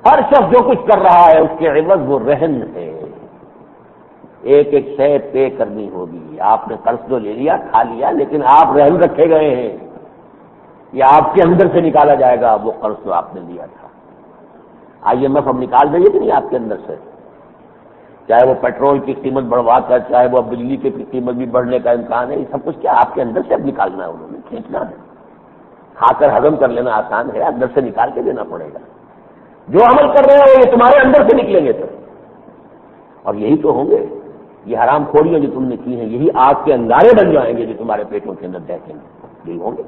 ہر شخص جو کچھ کر رہا ہے اس کے عوض وہ رہن ہے۔ ایک ایک شے طے کرنی ہوگی۔ آپ نے قرض تو لے لیا، کھا لیا، لیکن آپ رہن رکھے گئے ہیں، یہ آپ کے اندر سے نکالا جائے گا وہ قرض تو آپ نے لیا تھا۔ IMF اب نکال دیں گے کہ نہیں آپ کے اندر سے؟ چاہے وہ پیٹرول کی قیمت بڑھوا کر، چاہے وہ بجلی کی قیمت بھی بڑھنے کا امکان ہے، یہ سب کچھ کیا آپ کے اندر سے اب نکالنا ہے، انہوں نے کھینچنا ہے۔ کھا کر ہضم کر لینا آسان ہے، اندر سے نکال کے دینا پڑے گا۔ جو عمل کر رہے ہو یہ تمہارے اندر سے نکلیں گے تو، اور یہی تو ہوں گے یہ حرام خوریاں جو تم نے کی ہیں، یہی آگ کے انگارے بن جائیں گے جو تمہارے پیٹوں کے اندر دہکیں گے، یہی ہوں گے۔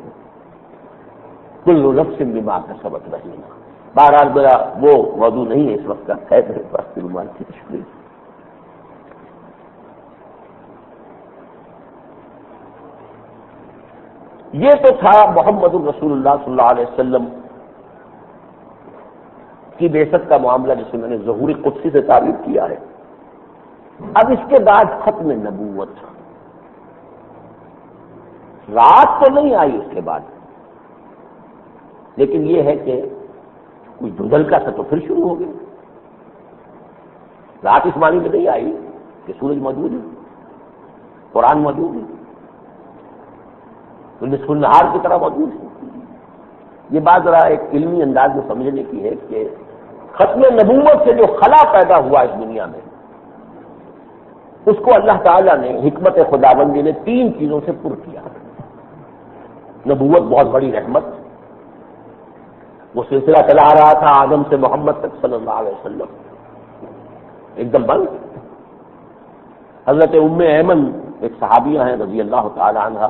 کل نفس بما کسبت رہینہ۔ بہرحال میرا وہ موضوع نہیں ہے اس وقت کا، ہے میرے پاس رومال کی تشکیل۔ یہ تو تھا محمد الرسول اللہ صلی اللہ علیہ وسلم کی بعثت کا معاملہ جسے میں نے ظہور قدسی سے تعبیر کیا ہے۔ اب اس کے بعد ختم نبوت، رات تو نہیں آئی اس کے بعد، لیکن یہ ہے کہ کچھ دھندل کا سا تو پھر شروع ہو گیا۔ رات اس معنی میں نہیں آئی کہ سورج موجود ہے، قرآن موجود ہے، نصف النہار کی طرح موجود ہے۔ یہ بات ذرا ایک علمی انداز میں سمجھنے کی ہے کہ ختم نبوت سے جو خلا پیدا ہوا اس دنیا میں، اس کو اللہ تعالیٰ نے حکمت خداوندی نے 3 چیزوں سے پر کیا۔ نبوت بہت بڑی رحمت، وہ سلسلہ چلا آ رہا تھا آدم سے محمد تک صلی اللہ علیہ وسلم، ایک دم بند۔ حضرت ام ایمن ایک صحابیہ ہیں رضی اللہ تعالی عنہ،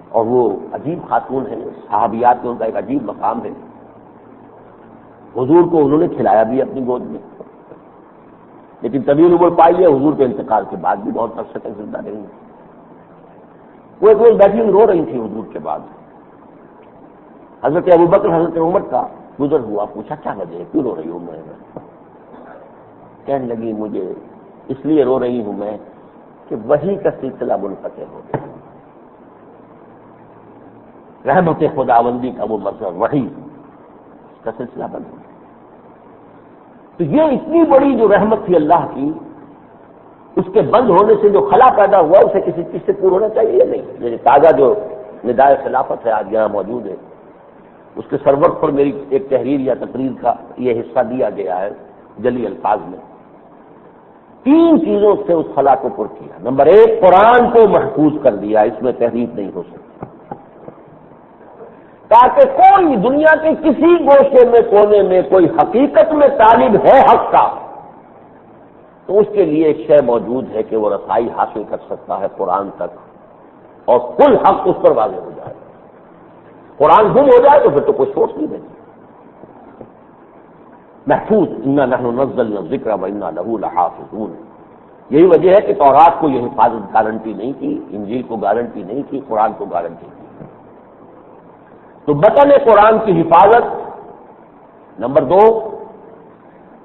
اور وہ عجیب خاتون ہیں، صحابیات میں ان کا ایک عجیب مقام ہے۔ حضور کو انہوں نے کھلایا بھی اپنی گود میں، لیکن طویل عمر پائی ہے، حضور کے انتقال کے بعد بھی بہت عرصے تک زندہ رہی۔ وہ ایک روز بیٹھی رو رہی تھی حضور کے بعد۔ حضرت ابوبکر حضرت عمر کا گزر ہوا، پوچھا کیا وجہ ہے، کیوں رو رہی ہوں میں؟ کہنے لگی مجھے اس لیے رو رہی ہوں میں کہ وحی کا سلسلہ منقطع ہو گیا، رحمت خداوندی کا وہ مظہر وحی اس کا سلسلہ بند ہو گیا۔ تو یہ اتنی بڑی جو رحمت تھی اللہ کی، اس کے بند ہونے سے جو خلا پیدا ہوا اسے کسی چیز سے پور ہونا چاہیے نہیں۔ یہ تازہ جو ندائے خلافت ہے آج یہاں موجود ہے، اس کے سرور پر میری ایک تحریر یا تقریر کا یہ حصہ دیا گیا ہے جلی الفاظ میں۔ 3 چیزوں سے اس خلا کو پر کیا۔ نمبر 1، قرآن کو محفوظ کر دیا، اس میں تحریف نہیں ہو سکتی، تاکہ کوئی دنیا کے کسی گوشے میں کونے میں کوئی حقیقت میں طالب ہے حق کا، تو اس کے لیے ایک شے موجود ہے کہ وہ رسائی حاصل کر سکتا ہے قرآن تک، اور کل حق اس پر واضح ہو جائے۔ قرآن گم ہو جائے تو پھر تو کوئی سوچ نہیں دیتی۔ محفوظ، انا نحن نزلنا الذکر وانا لہ لحافظون۔ یہی وجہ ہے کہ تورات کو یہ حفاظت گارنٹی نہیں کی، انجیل کو گارنٹی نہیں کی، قرآن کو گارنٹی کی۔ تو بطن قرآن کی حفاظت۔ نمبر 2،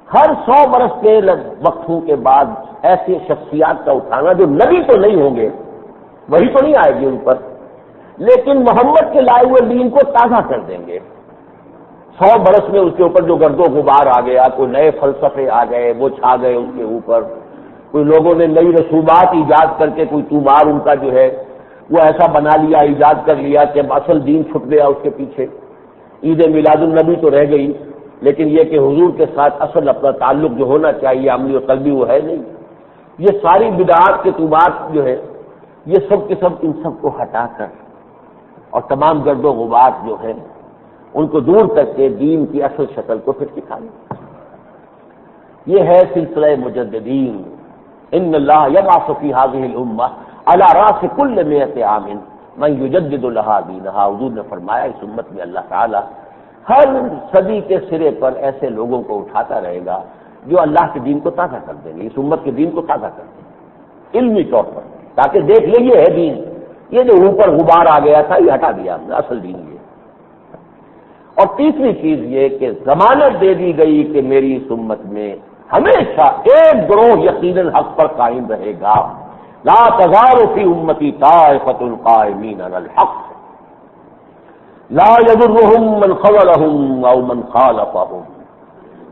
ہر 100 برس کے وقفوں کے بعد ایسی شخصیات کا اٹھانا جو نبی تو نہیں ہوں گے، وہی تو نہیں آئے گی ان پر، لیکن محمد کے لائے ہوئے دین کو تازہ کر دیں گے۔ 100 برس میں اس کے اوپر جو گرد و غبار آ گیا، کوئی نئے فلسفے آ گئے، وہ چھا گئے اس کے اوپر، کوئی لوگوں نے نئی رسومات ایجاد کر کے کوئی تومار ان کا جو ہے وہ ایسا بنا لیا، ایجاد کر لیا کہ اصل دین چھپ گیا اس کے پیچھے۔ عید میلاد النبی تو رہ گئی، لیکن یہ کہ حضور کے ساتھ اصل اپنا تعلق جو ہونا چاہیے عملی و قلبی وہ ہے نہیں۔ یہ ساری بدعات کے تومات جو ہے یہ سب کے سب ان سب کو ہٹا کر اور تمام گرد و غبار جو ہے ان کو دور تک کے دین کی اصل شکل کو پھر سکھانا۔ یہ ہے سلسلہ مجددین۔ ان اللہ یبعث فی هذه الامہ علی راس کل 100 عام من یجدد لها دینہا۔ حضور نے فرمایا اس امت میں اللہ تعالی ہر صدی کے سرے پر ایسے لوگوں کو اٹھاتا رہے گا جو اللہ کے دین کو تازہ کر دیں گے، اس امت کے دین کو تازہ کر دیں گے علمی طور پر، تاکہ دیکھ لیں یہ ہے دین، یہ جو اوپر غبار آ گیا تھا یہ ہٹا دیا ہم نے، اصل دین یہ۔ اور تیسری چیز یہ کہ ضمانت دے دی گئی کہ میری اس امت میں ہمیشہ ایک گروہ یقیناً حق پر قائم رہے گا۔ لا تزال فی امتی طائفۃ قائمین علی الحق لا یضرهم من خذلهم او من خالفهم۔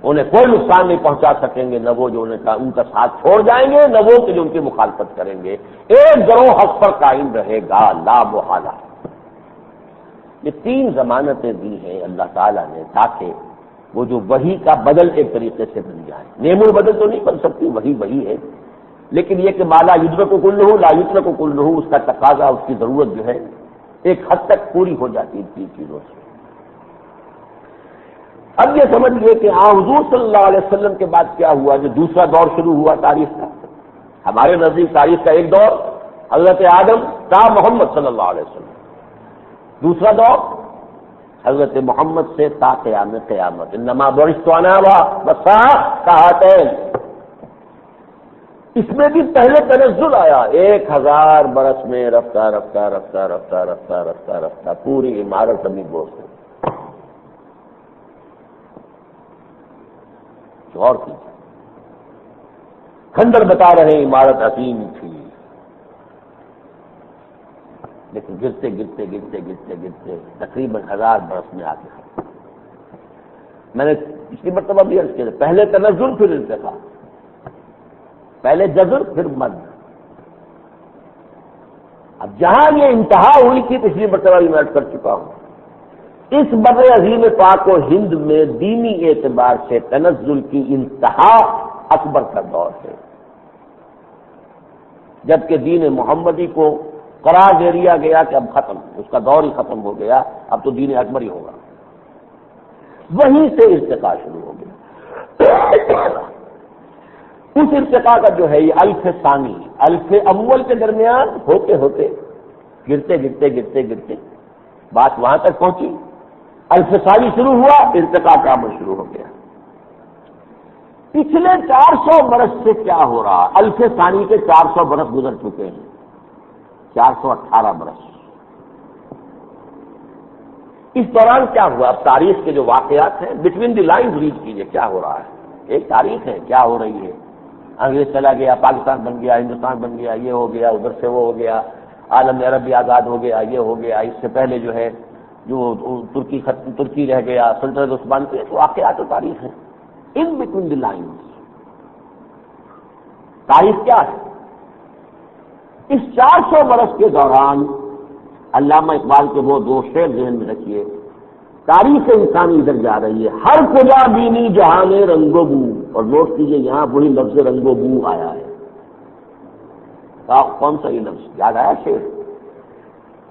انہیں کوئی نقصان نہیں پہنچا سکیں گے نہ وہ جو ان کا ساتھ چھوڑ جائیں گے، نہ وہ کہ جو ان کی مخالفت کریں گے۔ ایک گروہ حق پر قائم رہے گا لا محالہ۔ یہ 3 ضمانتیں دی ہیں اللہ تعالیٰ نے تاکہ وہ جو وحی کا بدل ایک طریقے سے بن جائے۔ نعم البدل تو نہیں بن سکتی، وہی ہے، لیکن یہ کہ مالا یدرک کلہ لا یدرک کلہ، اس کا تقاضا، اس کی ضرورت جو ہے ایک حد تک پوری ہو جاتی ہے 3 چیزوں سے۔ اب یہ سمجھئے کہ حضور صلی اللہ علیہ وسلم کے بعد کیا ہوا، جو دوسرا دور شروع ہوا تاریخ کا۔ ہمارے نزدیک تاریخ کا ایک دور حضرت آدم تا محمد صلی اللہ علیہ وسلم، دوسرا دور حضرت محمد سے تا قیامت۔ انما بعثت انا وساعتين، اس میں بھی پہلے تنزل آیا 1000 برس میں، رفتہ رفتہ رفتہ رفتہ رفتہ رفتہ رفتہ پوری عمارت زمین بوس ہو۔ غور کیجیے، کھنڈر بتا رہے ہیں عمارت عظیم تھی، لیکن گرتے گرتے گرتے گرتے گرتے تقریباً 1000 برس میں آ کے ختم۔ میں نے پچھلی مرتبہ بھی عرض کیا، پہلے تنزل پھر ارتقاء، پہلے جزر پھر مد۔ اب جہاں یہ انتہا ہوئی تھی پچھلی مرتبہ بھی میں عرض کر چکا ہوں، اس بر عظیم پاک و ہند میں دینی اعتبار سے تنزل کی انتہا اکبر کا دور ہے، جبکہ دین محمدی کو قرار دے دیا گیا کہ اب ختم، اس کا دور ہی ختم ہو گیا، اب تو دین اکبر ہی ہوگا۔ وہیں سے ارتقاء شروع ہو گیا۔ اس ارتقاء کا جو ہے یہ الف ثانی، الف اول کے درمیان ہوتے ہوتے گرتے گرتے گرتے گرتے بات وہاں تک پہنچی، الف ثانی شروع ہوا، ارتقاء کا عمل شروع ہو گیا۔ پچھلے 400 برس سے کیا ہو رہا، الف ثانی کے 400 برس گزر چکے ہیں، 418 برس۔ اس دوران کیا ہوا، اب تاریخ کے جو واقعات ہیں بٹوین دی لائنز ریڈ کیجئے، کیا ہو رہا ہے، ایک تاریخ ہے کیا ہو رہی ہے۔ انگریز چلا گیا، پاکستان بن گیا، ہندوستان بن گیا، یہ ہو گیا، ادھر سے وہ ہو گیا، عالم عرب بھی آزاد ہو گیا، یہ ہو گیا، اس سے پہلے جو ہے جو ترکی رہ گیا، سلطنت عثمان کے واقعات و تاریخ ہے۔ ان بٹوین دی لائنز تاریخ کیا ہے؟ اس 400 برس کے دوران علامہ اقبال کے وہ 2 شعر ذہن میں رکھیے، تاریخ انسانی ادھر جا رہی ہے، ہر کجا بینی جہان رنگ و بو، اور نوٹ کیجئے یہاں وہی لفظ رنگ و بو آیا ہے۔ کون سا یہ لفظ یاد آیا؟ شعر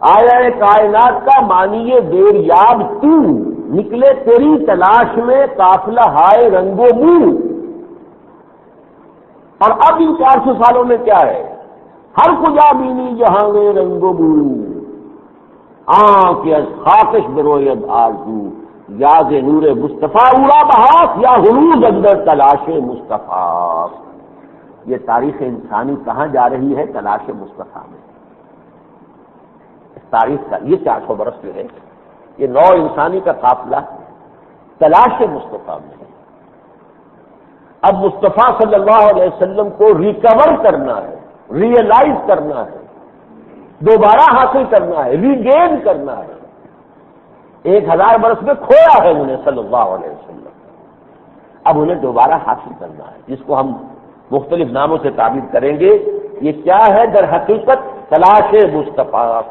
آیا ہے کائنات کا مانی دیر یاب تو، نکلے تیری تلاش میں قافلہ ہائے رنگ و بو۔ اور اب ان 400 سالوں میں کیا ہے، ہر کجا بینی جہاں رنگ و بو، آنکھ از خاکش بروید آرزو، یاد نور مصطفیٰ اورا بہاس، یا ہنوز اندر تلاش مصطفیٰ۔ یہ تاریخ انسانی کہاں جا رہی ہے؟ تلاش مصطفیٰ میں۔ تاریخ کا یہ 400 برس جو ہے یہ نو انسانی کا قافلہ تلاش مصطفیٰ میں ہے۔ اب مصطفیٰ صلی اللہ علیہ وسلم کو ریکور کرنا ہے، ریئلائز کرنا ہے، دوبارہ حاصل کرنا ہے، ریگین کرنا ہے۔ 1000 برس میں کھویا ہے انہیں صلی اللہ علیہ وسلم، اب انہیں دوبارہ حاصل کرنا ہے، جس کو ہم مختلف ناموں سے تعبیر کریں گے۔ یہ کیا ہے؟ در حقیقت تلاش مصطفیٰ۔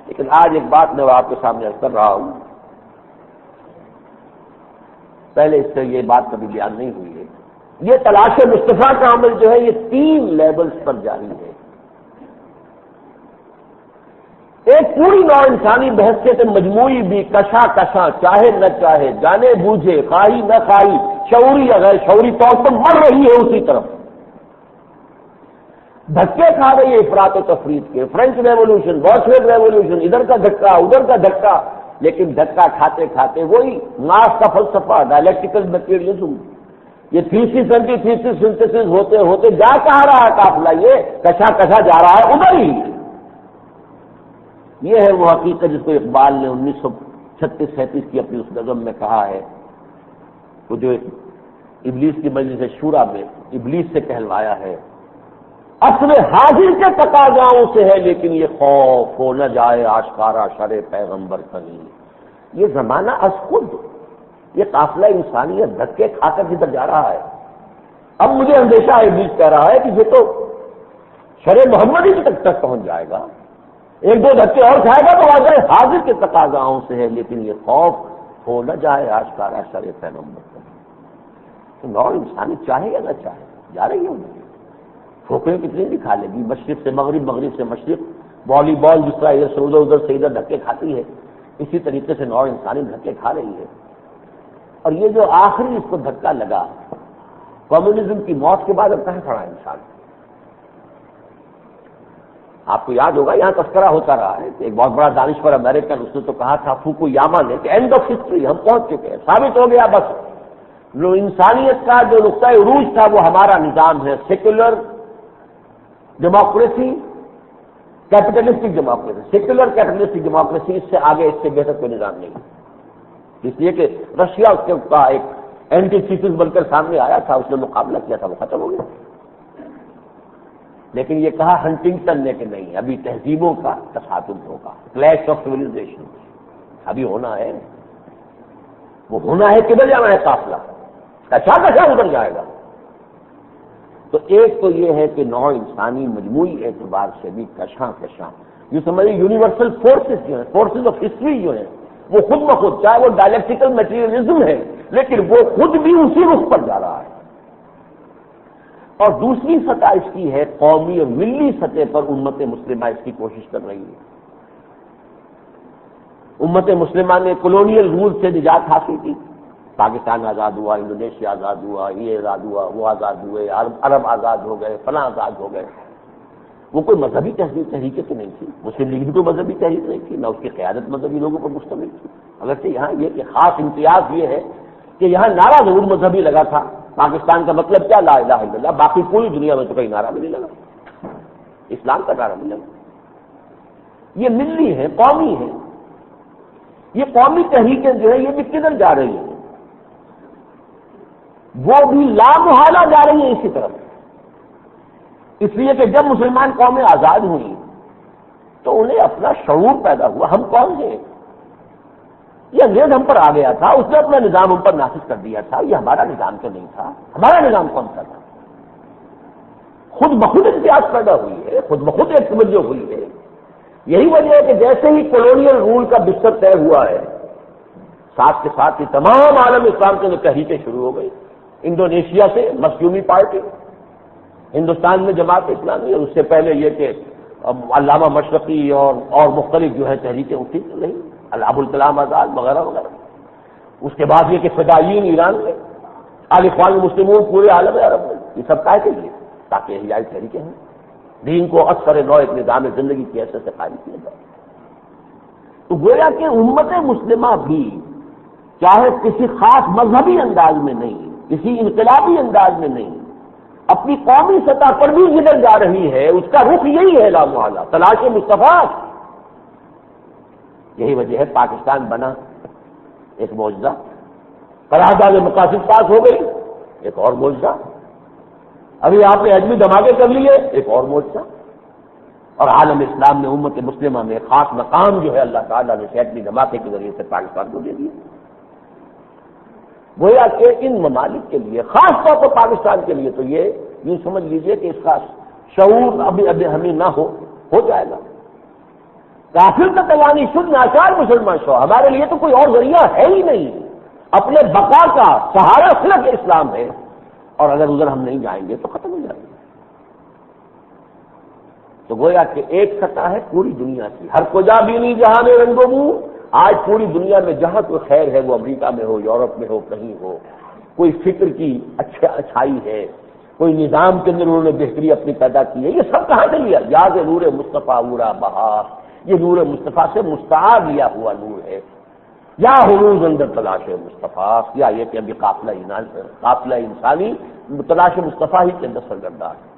لیکن آج ایک بات میں آپ کے سامنے عرض کر رہا ہوں، پہلے اس سے یہ بات کبھی بیان نہیں ہوئی ہے، یہ تلاش مصطفیٰ کا عمل جو ہے یہ 3 لیولز پر جاری ہے۔ ایک پوری نوع انسانی بحثیت مجموعی بھی کشا کشاں چاہے نہ چاہے، جانے بوجھے، خواہی نہ خواہی، شعوری یا غیر شعوری طور پر مر رہی ہے اسی طرف، دھکے کھا رہی ہے افراط و تفریط کے، فرینچ ریولوشن، بولشوک ریولوشن، ادھر کا دھکا ادھر کا دھکا، لیکن دھکا کھاتے کھاتے وہی مارکس کا فلسفہ ڈائلیکٹیکل میٹیریلزم، یہ تھیسس اینٹی تھیسس سنتھسس ہوتے ہوتے جا کہاں رہا ہے قافلہ، یہ کشا کشا جا رہا ہے ادھر ہی۔ یہ ہے وہ حقیقت جس کو اقبال نے 1936-37 کی اپنی اس نظم میں کہا ہے، وہ جو ابلیس کی مجلس شورا میں ابلیس سے کہلوایا ہے، اصل حاضر کے تقاضاؤں سے ہے لیکن یہ خوف ہو نہ جائے آشکارا شرع پیغمبر کہیں، یہ زمانہ از خود، یہ قافلہ انسانیت دھکے کھا کر جدھر جا رہا ہے۔ اب مجھے اندیشہ ابلیس کہہ رہا ہے کہ یہ تو شرع محمدی تک پہنچ جائے گا، ایک دو دھکے اور کھائے گا تو آ جائے حاضر کے تقاضاؤں سے ہے لیکن یہ خوف ہو نہ جائے آشکارا شرع پیغمبر کہیں۔ تو نوع انسانی چاہے یا نہ چاہے جا رہی ہے، ٹھوکریں کتنی بھی کھا لے گی، مشرق سے مغرب، مغرب سے مشرق، والی بال جس طرح ادھر سے ادھر سے ادھر دھکے کھاتی ہے، اسی طریقے سے نوع انسانی دھکے کھا رہی ہے۔ اور یہ جو آخری اس کو دھکا لگا کمیونزم کی موت کے بعد، اب کہاں کھڑا ہے انسان؟ آپ کو یاد ہوگا یہاں تذکرہ ہوتا رہا ہے کہ ایک بہت بڑا دانشور امریکن، اس نے تو کہا تھا فوکویاما نے کہ اینڈ آف ہسٹری، ہم پہنچ چکے ہیں، ثابت ہو گیا بس، جو انسانیت کا جو نقطۂ عروج تھا وہ ہمارا نظام ہے، secular democracy, capitalistic democracy, secular capitalistic democracy, اس سے آگے اس سے بہتر کوئی نظام نہیں، اس لیے کہ رشیا اس کے کا ایک اینٹی تھیسس بن کر سامنے آیا تھا، اس نے مقابلہ کیا تھا، وہ ختم ہو گیا۔ لیکن یہ کہا ہنٹنگٹن نے کہ نہیں، ابھی تہذیبوں کا تصادم ہوگا، کلیش آف سیولائزیشن ابھی ہونا ہے، وہ ہونا ہے، کدھر جانا ہے قافلہ، کشا کشا ادھر جائے گا۔ تو ایک تو یہ ہے کہ نوع انسانی مجموعی اعتبار سے بھی کشاں کشاں، یہ سمجھیں یونیورسل فورسز جو ہیں، فورسز آف ہسٹری جو ہیں، وہ خود بخود، چاہے وہ ڈائلیکٹیکل میٹیریلزم ہے لیکن وہ خود بھی اسی رخ پر جا رہا ہے۔ اور دوسری سطح اس کی ہے قومی اور ملی سطح پر امت مسلمہ اس کی کوشش کر رہی ہے۔ امت مسلمہ نے کولونیل رول سے نجات حاصل کی، پاکستان آزاد ہوا، انڈونیشیا آزاد ہوا، یہ آزاد ہوا، وہ آزاد ہوئے، عرب آزاد ہو گئے، فلاں آزاد ہو گئے۔ وہ کوئی مذہبی تحریک تو نہیں تھی، مسلم لیگ بھی کوئی مذہبی تحریک نہیں تھی، نہ اس کی قیادت مذہبی لوگوں پر مشتمل تھی، اگرچہ یہاں یہ کہ خاص امتیاز یہ ہے کہ یہاں نعرہ ضرور مذہبی لگا تھا، پاکستان کا مطلب کیا، لا الہ الا اللہ، باقی پوری دنیا میں تو کہیں نعرہ بھی نہیں لگا، اسلام کا نعرہ نہیں لگا۔ یہ ملی ہے، قومی ہے، یہ قومی تحریکیں جو ہے یہ بھی کدھر جا رہی ہیں، وہ بھی لامحالہ جا رہی ہیں اسی طرف، اس لیے کہ جب مسلمان قومیں آزاد ہوئی تو انہیں اپنا شعور پیدا ہوا، ہم کون ہیں، یہ انگریز ہم پر آ گیا تھا، اس نے اپنا نظام ہم پر نافذ کر دیا تھا، یہ ہمارا نظام تو نہیں تھا، ہمارا نظام کون سا تھا؟ خود بخود امتیاز پیدا ہوئی ہے، خود بخود ایک توجہ ہوئی ہے۔ یہی وجہ ہے کہ جیسے ہی کولونیل رول کا بستر طے ہوا ہے، ساتھ کے ساتھ ہی تمام عالم اسلام کے تحریکیں شروع ہو گئی، انڈونیشیا سے مسیومی پارٹی، ہندوستان میں جماعت اسلامی، اور اس سے پہلے یہ کہ علامہ مشرقی اور مختلف جو ہے تحریکیں اٹھی نہیں، ابوالکلام آزاد وغیرہ وغیرہ۔ اس کے بعد یہ کہ فدائیین ایران میں، الاخوان المسلمون پورے عالم عرب میں، یہ سب کہہ کے لیے تاکہ احیائی تحریکیں ہیں، دین کو اثر نو ایک نظام زندگی کی حیثیت سے قائم کیا جائے۔ تو گویا کہ امت مسلمہ بھی چاہے کسی خاص مذہبی انداز میں نہیں، کسی انقلابی انداز میں نہیں، اپنی قومی سطح پر بھی جدھر جا رہی ہے اس کا رخ یہی ہے لامحالہ، تلاش مصطفیٰ۔ یہی وجہ ہے پاکستان بنا، ایک معجزہ، قرارداد مقاصد پاس ہو گئی، ایک اور معجزہ، ابھی آپ نے عجمی دھماکے کر لیے، ایک اور معجزہ، اور عالم اسلام نے امت مسلمہ میں خاص مقام جو ہے اللہ تعالیٰ نے ایٹمی دھماکے کے ذریعے سے پاکستان کو دے دیا۔ گویا کہ ان ممالک کے لیے، خاص طور پر پاکستان کے لیے، تو یہ یوں سمجھ لیجئے کہ اس کا شعور ابھی ہمیں نہ ہو جائے گا۔ کافر کا توانی شد ناچار مسلمان شو، ہمارے لیے تو کوئی اور ذریعہ ہے ہی نہیں، اپنے بقا کا سہارا صرف اسلام ہے، اور اگر ادھر ہم نہیں جائیں گے تو ختم ہو جائے گا۔ تو گویا کہ ایک سطح ہے پوری دنیا کی، ہر کجا بینی جہاں میں رنگ و منہ، آج پوری دنیا میں جہاں کوئی خیر ہے، وہ امریکہ میں ہو، یورپ میں ہو، کہیں ہو، کوئی فکر کی اچھائی ہے، کوئی نظام کے اندر انہوں نے بہتری اپنی پیدا کی ہے، یہ سب کہاں سے لیا؟ یاد نور مصطفیٰ اورا بہار، یہ نور مصطفیٰ سے مستعار لیا ہوا نور ہے، یا حروز اندر تلاش مصطفیٰ، یا یہ کہ ابھی قافلہ انسانی تلاش مصطفیٰ ہی کے اندر سرگردان ہے۔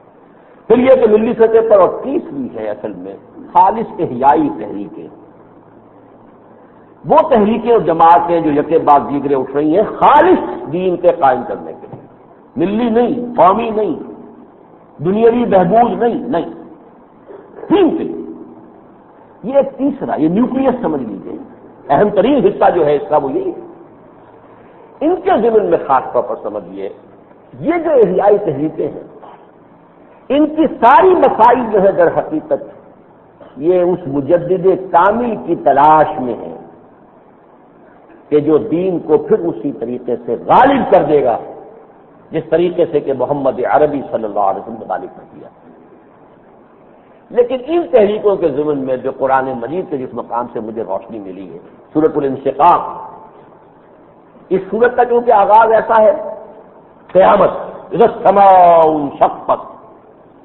پھر یہ کہ ملی سطح پر، اور تیسری ہے اصل میں خالص احیائی تحریکیں، وہ تحریکیں اور جماعتیں جو یکے بعد دیگرے اٹھ رہی ہیں خالص دین کے قائم کرنے کے لیے، ملی نہیں، قومی نہیں، دنیاوی بہبود نہیں، دین کے لیے۔ یہ ایک تیسرا، یہ نیوکلیس سمجھ لیجیے، اہم ترین حصہ جو ہے اس کا وہ یہی ہے۔ ان کے ضمن میں خاص طور پر سمجھیے، یہ جو احیائی تحریکیں ہیں، ان کی ساری مسائل جو ہے در حقیقت یہ اس مجدد کامل کی تلاش میں ہے کہ جو دین کو پھر اسی طریقے سے غالب کر دے گا جس طریقے سے کہ محمد عربی صلی اللہ علیہ وسلم نے غالب کر دیا۔ لیکن ان تحریکوں کے ضمن میں جو قرآن مجید کے جس مقام سے مجھے روشنی ملی ہے، سورۃ الانشقاق، اس سورت کا چونکہ آغاز ایسا ہے، قیامت، اذا السماء انشقت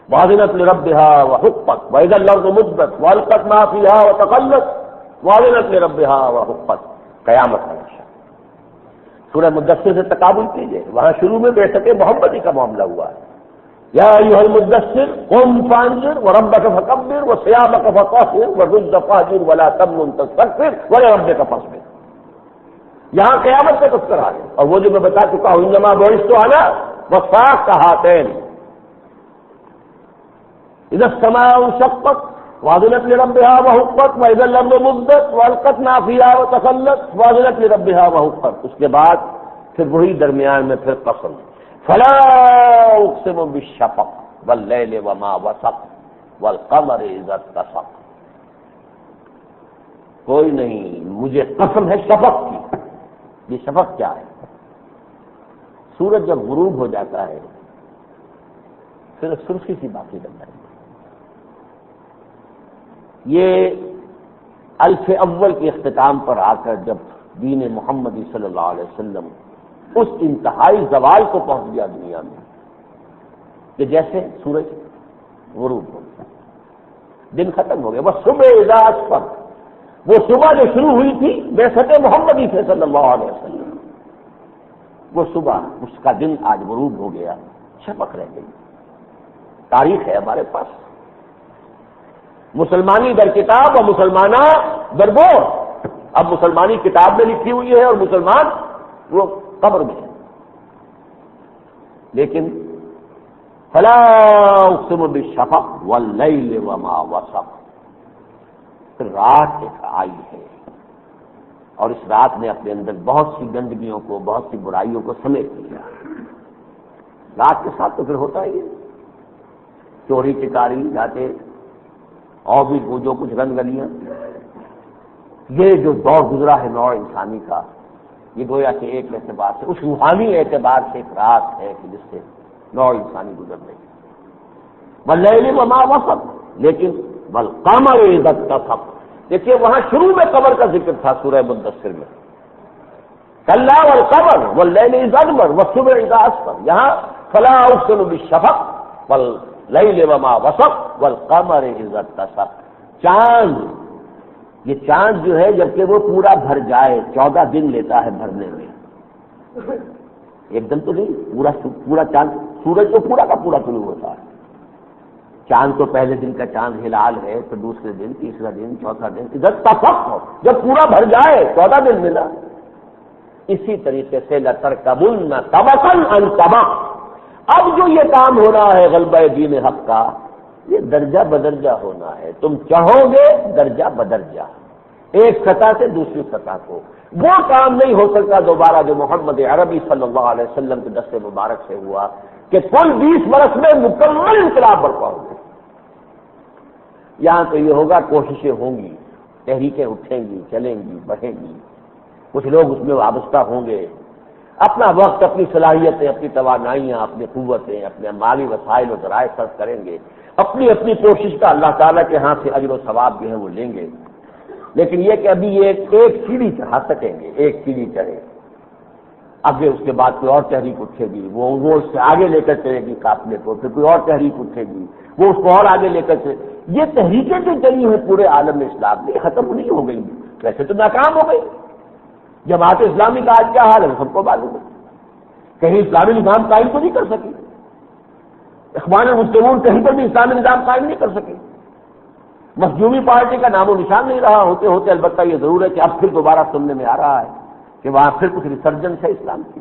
وأذنت لربها وحقت وإذا الأرض مدت وألقت ما فيها وتخلت وأذنت لربها وحقت، قیامت ہے۔ سورہ مدثر سے تقابل کیجئے، وہاں شروع میں بے شک محمدی کا معاملہ ہوا ہے، یا ایھا المدثر قم فانذر وربک فکبر وثیابک فطہر والرجز فاہجر ولا تمنن تستکثر ولربک فاصبر۔ یہاں قیامت کا تذکرہ ہے، اور وہ جو میں بتا چکا ہوں، انما بعثت انا وفاق ہاتین، اذا السماء انشقت وأذنت لربها وحقت وإذا الأرض مدت وألقت ما فيها وتخلت وأذنت لربها وحقت۔ اس کے بعد پھر وہی درمیان میں پھر قسم، فلا اقسم بالشفق واللیل وما وسق والقمر اذا اتسق۔ کوئی نہیں، مجھے قسم ہے شفق کی۔ یہ شفق کیا ہے؟ سورج جب غروب ہو جاتا ہے پھر سرخی سی باقی بن جاتی ہے۔ یہ الف اول کے اختتام پر آ کر جب دین محمدی صلی اللہ علیہ وسلم اس انتہائی زوال کو پہنچ گیا دنیا میں کہ جیسے سورج غروب ہو گیا، دن ختم ہو گیا، بس صبح اذا اسفر، وہ صبح جو شروع ہوئی تھی بعثت محمدی سے صلی اللہ علیہ وسلم، وہ صبح، اس کا دن آج غروب ہو گیا، شفق رہ گئی۔ تاریخ ہے ہمارے پاس، مسلمانی در کتاب اور مسلمانہ در بور۔ اب مسلمانی کتاب میں لکھی ہوئی ہے اور مسلمان وہ قبر میں ہے، لیکن فلا اقسم بالشفق واللیل وما وسق، پھر رات ایک آئی ہے اور اس رات نے اپنے اندر بہت سی گندگیوں کو، بہت سی برائیوں کو سمیٹ لیا۔ رات کے ساتھ تو پھر ہوتا ہی ہے، چوری چکاری جاتے اور بھی وہ جو کچھ رنگ گلیاں، یہ جو دور گزرا ہے نوع انسانی کا، یہ گویا کہ ایک اعتبار سے، اس روحانی اعتبار سے ایک رات ہے کہ جس سے نوع انسانی گزر رہی ہے۔ واللیل وما وسق، لیکن والقمر اذا اتسق، دیکھیے وہاں شروع میں قمر کا ذکر تھا سورہ مدثر میں، کلا والقمر واللیل اذا ادبر والصبح اذا اسفر، یہاں فلا اقسم بالشفق واللیل وما وسق والقمر اذا اتسق۔ چاند، یہ چاند جو ہے جبکہ وہ پورا بھر جائے 14 دن لیتا ہے بھرنے میں، ایک دن تو نہیں، پورا چاند، سورج تو پورا کا پورا طلوع ہوتا ہے، چاند تو پہلے دن کا چاند ہلال ہے، پھر دوسرے دن، تیسرا دن، چوتھا دن، ادھر تفق ہو، جب پورا بھر جائے 14 دن ملا۔ اسی طریقے سے لترکبن طبقا عن طبق، اب جو یہ کام ہونا ہے غلبہ دین حق کا، یہ درجہ بدرجہ ہونا ہے، تم چاہو گے درجہ بدرجہ، ایک سطح سے دوسری سطح کو۔ وہ کام نہیں ہو سکتا دوبارہ جو محمد عربی صلی اللہ علیہ وسلم کے دست مبارک سے ہوا کہ کل 20 برس میں مکمل انقلاب برپا ہو گئے۔ یہاں تو یہ ہوگا، کوششیں ہوں گی، تحریکیں اٹھیں گی، چلیں گی، بڑھیں گی، کچھ لوگ اس میں وابستہ ہوں گے، اپنا وقت، اپنی صلاحیتیں، اپنی توانائیاں، اپنی قوتیں، اپنے مالی وسائل و ذرائع صرف کریں گے، اپنی اپنی کوشش کا اللہ تعالیٰ کے ہاں سے اجر و ثواب جو ہے وہ لیں گے. لیکن یہ کہ ابھی یہ ایک سیڑھی چڑھا سکیں گے، ایک سیڑھی چڑھے، آگے اس کے بعد کوئی اور تحریک اٹھے گی، وہ اس سے آگے لے کر چلے گی قافلے کو، پھر کوئی اور تحریک اٹھے گی، وہ اس کو اور آگے لے کر چلے. یہ تحریکیں جو چلی ہیں پورے عالم اسلام میں ختم نہیں ہو گئی، ویسے تو ناکام ہو گئی. جماعت اسلامی کا آج کیا حال ہے سب کو معلوم ہے، کہیں اسلامی نظام قائم تو نہیں کر سکی. اخوان المسلمون کہیں پر بھی اسلامی نظام قائم نہیں کر سکے. مخدومی پارٹی کا نام و نشان نہیں رہا. ہوتے ہوتے البتہ یہ ضرور ہے کہ اب پھر دوبارہ سننے میں آ رہا ہے کہ وہاں پھر کچھ ریسرجنس ہے اسلام کی.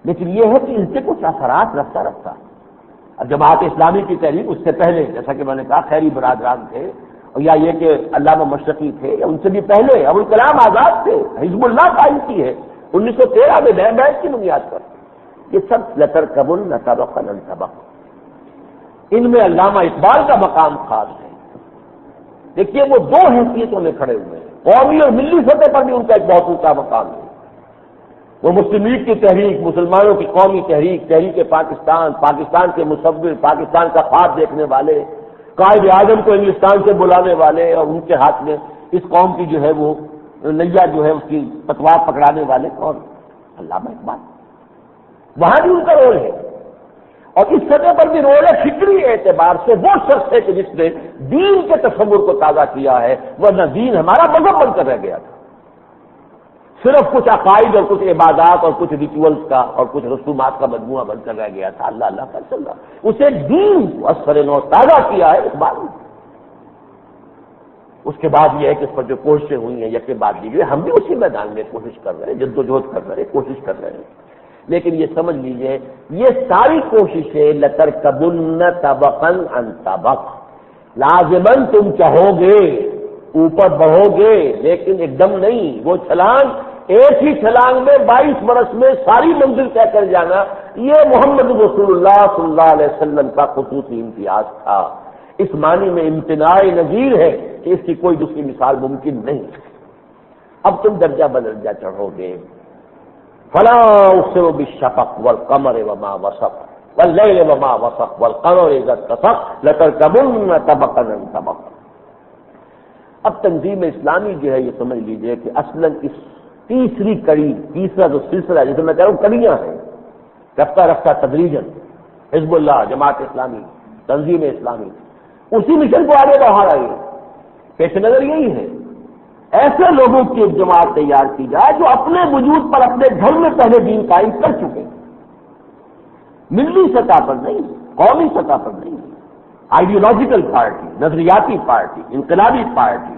لیکن یہ ہے کہ ان سے کچھ اثرات رفتہ رفتہ. اب جماعت اسلامی کی تحریک اس سے پہلے جیسا کہ میں نے کہا خیری برادران تھے، اور یا یہ کہ علامہ مشرقی تھے، یا ان سے بھی پہلے ابوالکلام آزاد تھے، حزب اللہ قائم کی ہے 1913 میں بین بیٹھ کی بنیاد پر. یہ سب لترکبن طبقا عن طبق. ان میں علامہ اقبال کا مقام خاص ہے. دیکھیے وہ دو حیثیتوں میں کھڑے ہوئے ہیں، قومی اور ملی سطح پر بھی ان کا ایک بہت اونچا مقام ہے. وہ مسلم لیگ کی تحریک، مسلمانوں کی قومی تحریک، تحریک پاکستان، پاکستان کے مصور، پاکستان کا خواب دیکھنے والے، قائد اعظم کو انگلستان سے بلانے والے، اور ان کے ہاتھ میں اس قوم کی جو ہے وہ نیا جو ہے اس کی پتوار پکڑانے والے کون؟ علامہ اقبال. وہاں بھی ان کا رول ہے، اور اس سطح پر بھی رول ہے. فکری اعتبار سے وہ شخص ہے کہ جس نے دین کے تصور کو تازہ کیا ہے، ورنہ دین ہمارا مذہب بن کر رہ گیا تھا. صرف کچھ عقائد اور کچھ عبادات اور کچھ ریچولز کا اور کچھ رسومات کا مجموعہ بن کر رہ گیا تھا. اللہ اللہ کا چل رہا. اسے دین اثر نو تازہ کیا ہے اقبال نے. اس کے بعد یہ ہے کہ اس پر جو کوششیں ہوئی ہیں یک بعد دیگر، ہم بھی اسی میدان میں کوشش کر رہے ہیں، جدوجہد کر رہے ہیں، کوشش کر رہے ہیں. لیکن یہ سمجھ لیجئے یہ ساری کوششیں لترکبن طبقا عن طبق، لازماً تم چاہو گے، اوپر بڑھو گے، لیکن ایک دم نہیں. وہ چھلانگ ایک ہی چھلانگ میں 22 برس میں ساری منزل طے کر جانا، یہ محمد رسول اللہ صلی اللہ علیہ وسلم کا خصوصی امتیاز تھا. اس معنی میں امتناع نظیر ہے کہ اس کی کوئی دوسری مثال ممکن نہیں. اب تم درجہ بدرجہ چڑھو گے. فلا اقسم بالشفق والقمر وما وسق واللیل وما وسق والقمر اذا اتسق لترکبن طبقا عن طبق. اب تنظیم اسلامی جو ہے یہ سمجھ لیجئے کہ اصلاً اس تیسری کڑی، تیسرا جو سلسلہ جسے میں کہہ رہا ہوں کڑیاں ہیں، رفتہ رفتہ تدریجاً حزب اللہ، جماعت اسلامی، تنظیم اسلامی اسی مشن کو آگے بڑھا رہی ہے. پیش نظر یہی ہے ایسے لوگوں کی ایک جماعت تیار کی جائے جو اپنے وجود پر اپنے گھر میں پہلے دین قائم کر چکے، ملی سطح پر نہیں، قومی سطح پر نہیں. آئیڈیولوجیکل پارٹی، نظریاتی پارٹی، انقلابی پارٹی،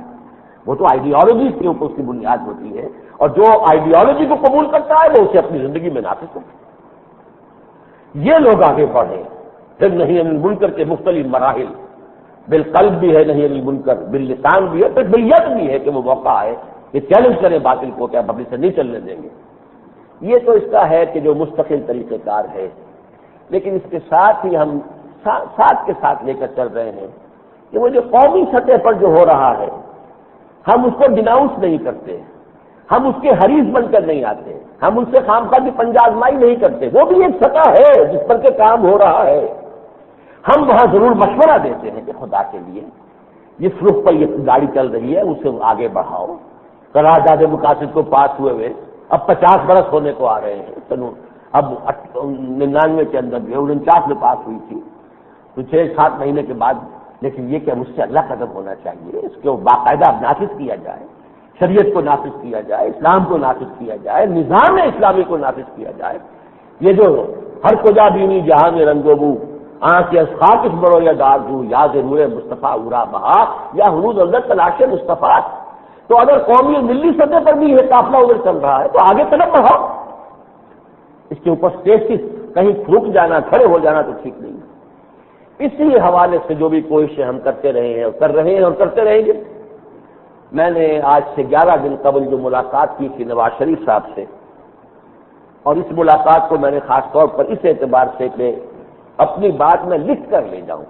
وہ تو آئیڈیالوجی کے اوپر اس کی بنیاد ہوتی ہے، اور جو آئیڈیالوجی کو قبول کرتا ہے وہ اسے اپنی زندگی میں نافذ ہوتا ہے. یہ لوگ آگے بڑھیں. پھر نہیں المنکر کے مختلف مراحل، بالقلب بھی ہے نہیں المنکر، باللسان بھی ہے، پھر بالید بھی ہے کہ وہ موقع ہے کہ چیلنج کریں باطل کو کہ اب ابھی سے نہیں چلنے دیں گے. یہ تو اس کا ہے کہ جو مستقل طریقہ کار ہے. لیکن اس کے ساتھ ہی ہم ساتھ کے ساتھ لے کر چل رہے ہیں کہ وہ جو قومی سطح پر جو ہو رہا ہے ہم اس کو ڈیناؤنس نہیں کرتے، ہم اس کے حریف بن کر نہیں آتے، ہم ان سے خامخواہ کی پنجہ آزمائی نہیں کرتے. وہ بھی ایک سطح ہے جس پر کے کام ہو رہا ہے. ہم وہاں ضرور مشورہ دیتے ہیں کہ خدا کے لیے جس رخ پر یہ گاڑی چل رہی ہے اسے آگے بڑھاؤ. قرارداد مقاصد کو پاس ہوئے اب 50 برس ہونے کو آ رہے ہیں. اب 99 کے اندر جو 49 میں پاس ہوئی تھی تو 6-7 مہینے کے بعد. لیکن یہ کہ مجھ سے اللہ قدم ہونا چاہیے، اس کو باقاعدہ نافذ کیا جائے، شریعت کو نافذ کیا جائے، اسلام کو نافذ کیا جائے، نظام اسلامی کو نافذ کیا جائے. یہ جو ہر کجا بینی جہاں میں رنگ و بو، آنکھ خاک اس بڑو یا دارزو، یاد روئے مصطفیٰ اورا بہا، یا حروز اندر تلاش مصطفیٰ. تو اگر قومی اور ملی سطح پر بھی یہ قافلہ ادھر چل رہا ہے تو آگے طرف بڑھاؤ. اس کے اوپر اسٹیٹس کہیں رک جانا، کھڑے ہو جانا تو ٹھیک نہیں. اسی حوالے سے جو بھی کوششیں ہم کرتے رہے ہیں اور کر رہے ہیں اور کرتے رہیں گے. میں نے آج سے 11 دن قبل جو ملاقات کی تھی نواز شریف صاحب سے، اور اس ملاقات کو میں نے خاص طور پر اس اعتبار سے کہ اپنی بات میں لکھ کر لے جاؤں،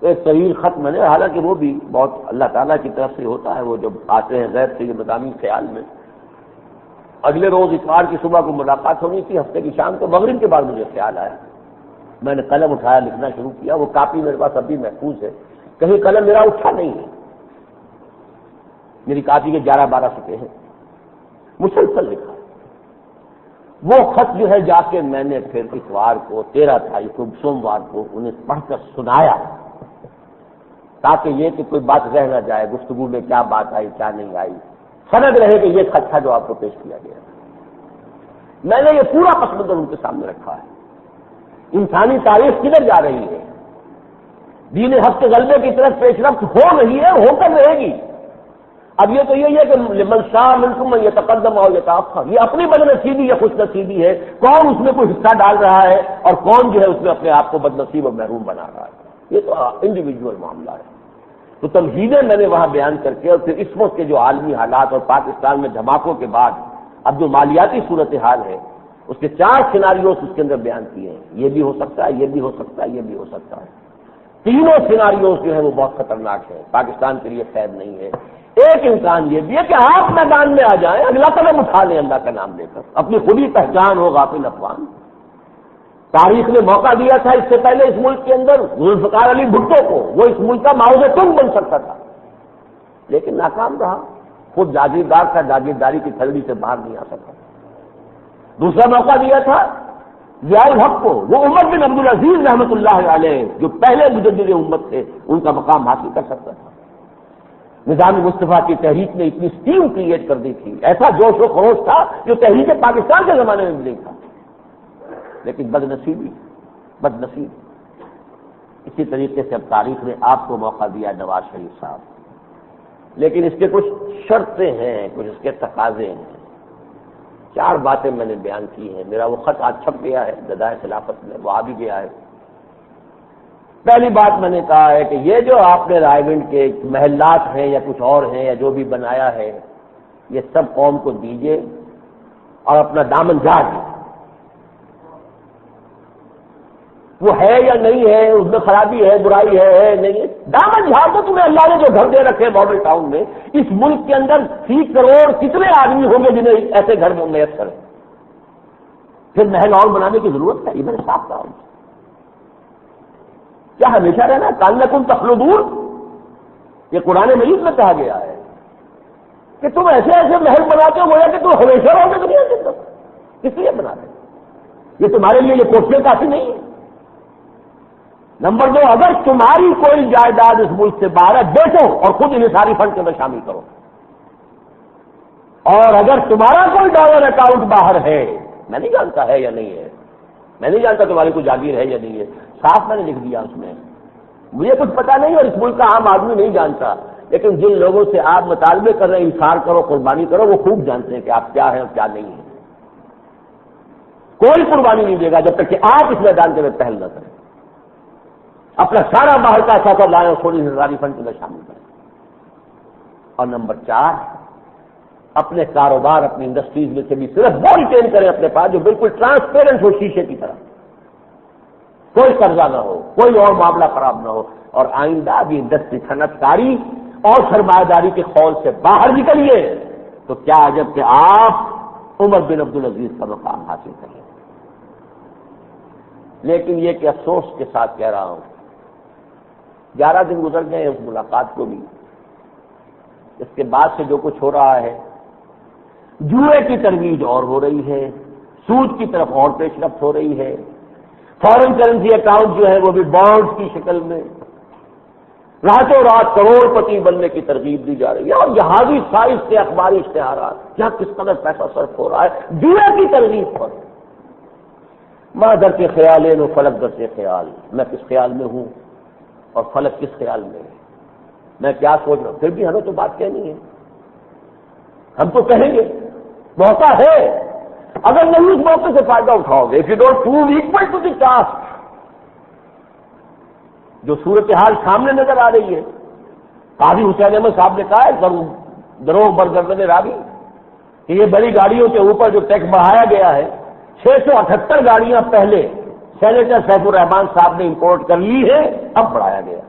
ایک طویل خط میں نے، حالانکہ وہ بھی بہت اللہ تعالیٰ کی طرف سے ہوتا ہے، وہ جب آتے ہیں غیر سے یہ مضامین خیال میں اگلے روز اتوار کی صبح کو ملاقات ہونی تھی، ہفتے کی شام کو مغرب کے بعد مجھے خیال آیا، میں نے قلم اٹھایا، لکھنا شروع کیا، وہ کاپی میرے پاس ابھی محفوظ ہے، کہیں قلم میرا اٹھا نہیں ہے، میری کاپی کے 11-12 صفحے ہیں، مسلسل لکھا۔ وہ خط جو ہے جا کے میں نے پھر اتوار کو 13 تاریخ کو سوموار کو انہیں پڑھ کر سنایا، تاکہ یہ کہ کوئی بات رہ نہ جائے، گفتگو میں کیا بات آئی کیا نہیں آئی، سند رہے کہ یہ خط تھا جو آپ کو پیش کیا گیا۔ میں نے یہ پورا پس منظر ان کے سامنے رکھا ہے، انسانی تاریخ کدھر جا رہی ہے، دین حق کے غلبے کی طرف پیش رفت ہو رہی ہے، ہو کر رہے گی۔ اب یہ تو یہی ہے کہ من شاء منکم من یتقدم اور یتأخر، یہ اپنی بد نصیبی یا خوش نصیبی ہے، کون اس میں کوئی حصہ ڈال رہا ہے اور کون جو ہے اس میں اپنے آپ کو بد نصیب اور محروم بنا رہا ہے، یہ تو انڈیویجول معاملہ ہے۔ تو تمہیدیں میں نے وہاں بیان کر کے، اور پھر اس وقت کے جو عالمی حالات اور پاکستان میں دھماکوں کے بعد اب جو مالیاتی صورتحال ہے اس کے 4 سیناریوز اس کے اندر بیان کیے ہیں، یہ بھی ہو سکتا ہے، یہ بھی ہو سکتا ہے، یہ بھی ہو سکتا ہے۔ تینوں سیناریوز جو ہیں وہ بہت خطرناک ہیں، پاکستان کے لیے خیر نہیں ہے۔ ایک امکان یہ بھی ہے کہ آپ میدان میں آ جائیں، اگلا قدم اٹھا لیں اللہ کا نام لے کر، اپنی خودی پہچان ہو غافل افغان۔ تاریخ نے موقع دیا تھا اس سے پہلے اس ملک کے اندر ذوالفقار علی بھٹو کو، وہ اس ملک کا معاوضہ تنگ بن سکتا تھا لیکن ناکام رہا، خود جاگیردار تھا، جاگیرداری کی تھلڑی سے باہر نہیں آ سکا۔ دوسرا موقع دیا تھا ضیاء الحق کو، وہ عمر بن عبدالعزیز رحمۃ اللہ علیہ جو پہلے مجدد امت تھے، ان کا مقام حاصل کر سکتا تھا۔ نظام مصطفیٰ کی تحریک نے اتنی اسٹیم کریٹ کر دی تھی، ایسا جوش و خروش تھا جو تحریک پاکستان کے زمانے میں بھی نہیں تھا، لیکن بد نصیب۔ اسی طریقے سے اب تاریخ نے آپ کو موقع دیا نواز شریف صاحب، لیکن اس کے کچھ شرطیں ہیں، کچھ اس کے تقاضے ہیں۔ 4 باتیں میں نے بیان کی ہیں، میرا وہ خط آج چھپ گیا ہے گدائے خلافت میں، وہ آ بھی گیا ہے۔ پہلی بات میں نے کہا ہے کہ یہ جو آپ نے رائے گنج کے محلات ہیں یا کچھ اور ہیں یا جو بھی بنایا ہے، یہ سب قوم کو دیجیے اور اپنا دامن جھاڑ دیجیے، وہ ہے یا نہیں ہے، اس میں خرابی ہے، برائی ہے نہیں ہے، دامن جھاڑ دو۔ تمہیں اللہ نے جو گھر دے رکھے ماڈل ٹاؤن میں، اس ملک کے اندر 30 کروڑ کتنے آدمی ہوں گے جنہیں ایسے گھر میسر ہیں، پھر محل اور بنانے کی ضرورت ہے؟ یہ میں نے صاف کہا، کیا ہمیشہ رہنا؟ کانکم تخلدون، یہ قرآن مجید میں کہا گیا ہے کہ تم ایسے ایسے محل بناتے ہو گویا کہ تم ہمیشہ رہو گے دنیا کے اندر، کس لیے بناتے ہیں؟ یہ تمہارے لیے یہ کوششیں کافی نہیں ہے۔ نمبر 2، اگر تمہاری کوئی جائیداد اس ملک سے باہر ہے، بیچو اور خود انحصاری فنڈ کے اندر شامل کرو، اور اگر تمہارا کوئی ڈالر اکاؤنٹ باہر ہے، میں نہیں جانتا ہے یا نہیں ہے، میں نہیں جانتا تمہاری کوئی جاگیر ہے یا نہیں ہے، صاف میں نے لکھ دیا اس میں، مجھے کچھ پتا نہیں اور اس ملک کا عام آدمی نہیں جانتا، لیکن جن لوگوں سے آپ مطالبے کر رہے ہیں انصار کرو، قربانی کرو، وہ خوب جانتے ہیں کہ آپ کیا ہیں اور کیا نہیں ہیں۔ کوئی قربانی نہیں دے گا جب تک کہ آپ اس میدان کے میں پہل نہ کریں، اپنا سارا باہر کا سفر لائیں اور تھوڑی انحصاری فنڈ کے اندر شامل کریں۔ اور نمبر 4، اپنے کاروبار، اپنی انڈسٹریز میں سے بھی صرف وہ ریٹین کریں اپنے پاس جو بالکل ٹرانسپیرنٹ ہو، شیشے کی طرح، کوئی قرضہ نہ ہو، کوئی اور معاملہ خراب نہ ہو، اور آئندہ بھی انڈسٹری، صنعت کاری اور سرمایہ داری کے خول سے باہر نکلیے تو کیا عجب کہ آپ عمر بن عبدالعزیز کا مقام حاصل کریں۔ لیکن یہ کہ افسوس کے ساتھ کہہ رہا ہوں، 11 دن گزر گئے اس ملاقات کو بھی، اس کے بعد سے جو کچھ ہو رہا ہے، جوئے کی ترویج اور ہو رہی ہے، سود کی طرف اور پیش رفت ہو رہی ہے، فارن کرنسی اکاؤنٹ جو ہے وہ بھی بانڈز کی شکل میں راتوں رات کروڑ پتی بننے کی ترغیب دی جا رہی ہے، اور جہازی سائز سے اخباری اشتہارات، کیا کس قدر پیسہ صرف ہو رہا ہے جوئے کی ترغیب پر۔ ماں در کے خیال ہے، فلک در سے خیال، میں کس خیال میں ہوں اور فلک کس خیال میں ہے، میں کیا سوچ رہا ہوں، پھر بھی ہمیں تو بات کہنی ہے، ہم تو کہیں گے، موقع ہے، اگر نہیں اس موقع سے فائدہ اٹھاؤ گے، if you don't prove equal to the task، جو صورتحال سامنے نظر آ رہی ہے، قاضی حسین احمد صاحب نے کہا ہے دروغ برگردن راوی کہ یہ بڑی گاڑیوں کے اوپر جو ٹیکس بڑھایا گیا ہے، 678 گاڑیاں پہلے سینیٹر سیف الرحمان صاحب نے امپورٹ کر لی ہے، اب بڑھایا گیا۔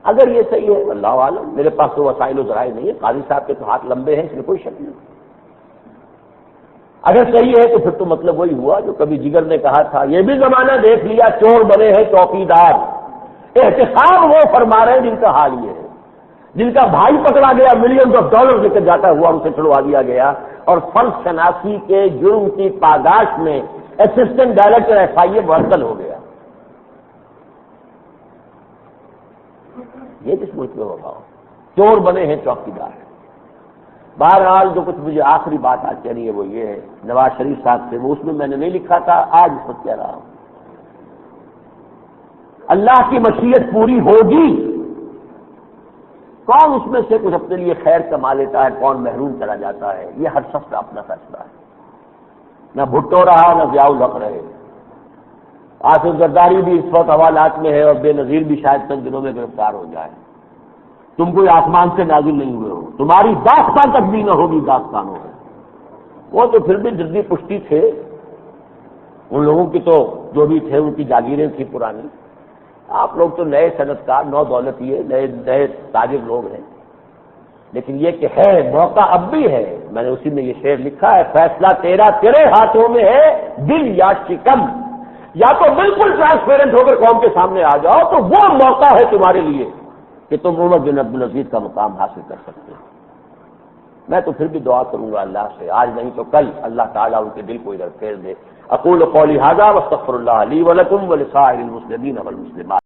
اگر یہ صحیح ہے اللہ عالم، میرے پاس تو وسائل و ذرائع نہیں ہے، قاضی صاحب کے تو ہاتھ لمبے ہیں، اس میں کوئی شک نہیں، اگر صحیح ہے تو پھر تو مطلب وہی ہوا جو کبھی جگر نے کہا تھا، یہ بھی زمانہ دیکھ لیا چور بنے ہیں چوکیدار۔ احتساب وہ فرما رہے ہیں جن کا حال یہ ہے، جن کا بھائی پکڑا گیا ملین آف ڈالر لے کر جاتا ہوا ان سے چھڑوا دیا گیا، اور فرض شناسی کے جرم کی پاداش میں اسسٹنٹ ڈائریکٹر ایف آئی اے معطل ہو گیا۔ یہ کس ملک میں ہوگا؟ چور بنے ہیں چوکیدار۔ بہرحال جو کچھ مجھے آخری بات آج کہنی ہے وہ یہ ہے، نواز شریف صاحب سے، وہ اس میں نے نہیں لکھا تھا، آج اس وقت کہہ رہا ہوں، اللہ کی مشیت پوری ہوگی۔ کون اس میں سے کچھ اپنے لیے خیر کما لیتا ہے، کون محروم چلا جاتا ہے، یہ ہر شخص کا اپنا فیصلہ ہے۔ نہ بھٹو رہا نہ ضیاء الحق رہے، آصف زرداری بھی اس وقت حوالات میں ہے، اور بے نظیر بھی شاید چند دنوں میں گرفتار ہو جائے۔ تم کوئی آسمان سے نازل نہیں ہوئے ہو، تمہاری داستان تک بھی نہ ہوگی داستانوں میں۔ وہ تو پھر بھی جدی پشتی تھے، ان لوگوں کی تو جو بھی تھے ان کی جاگیریں تھیں پرانی۔ آپ لوگ تو نئے صنعت کار، نو دولتیے، نئے تاجر لوگ ہیں، لیکن یہ کہ ہے موقع اب بھی ہے۔ میں نے اسی میں یہ شعر لکھا ہے، فیصلہ تیرا تیرے ہاتھوں میں ہے، دل یا شکم، یا تو بالکل ٹرانسپیرنٹ ہو کر قوم کے سامنے آ جاؤ تو وہ موقع ہے تمہارے لیے کہ تم عمر بن عبدالعزیز کا مقام حاصل کر سکتے ہو۔ میں تو پھر بھی دعا کروں گا اللہ سے، آج نہیں تو کل اللہ تعالیٰ ان کے دل کو ادھر پھیر دے۔ اقول قولی ھذا واستغفر اللہ لی ولکم ولسائر المسلمین والمسلمات۔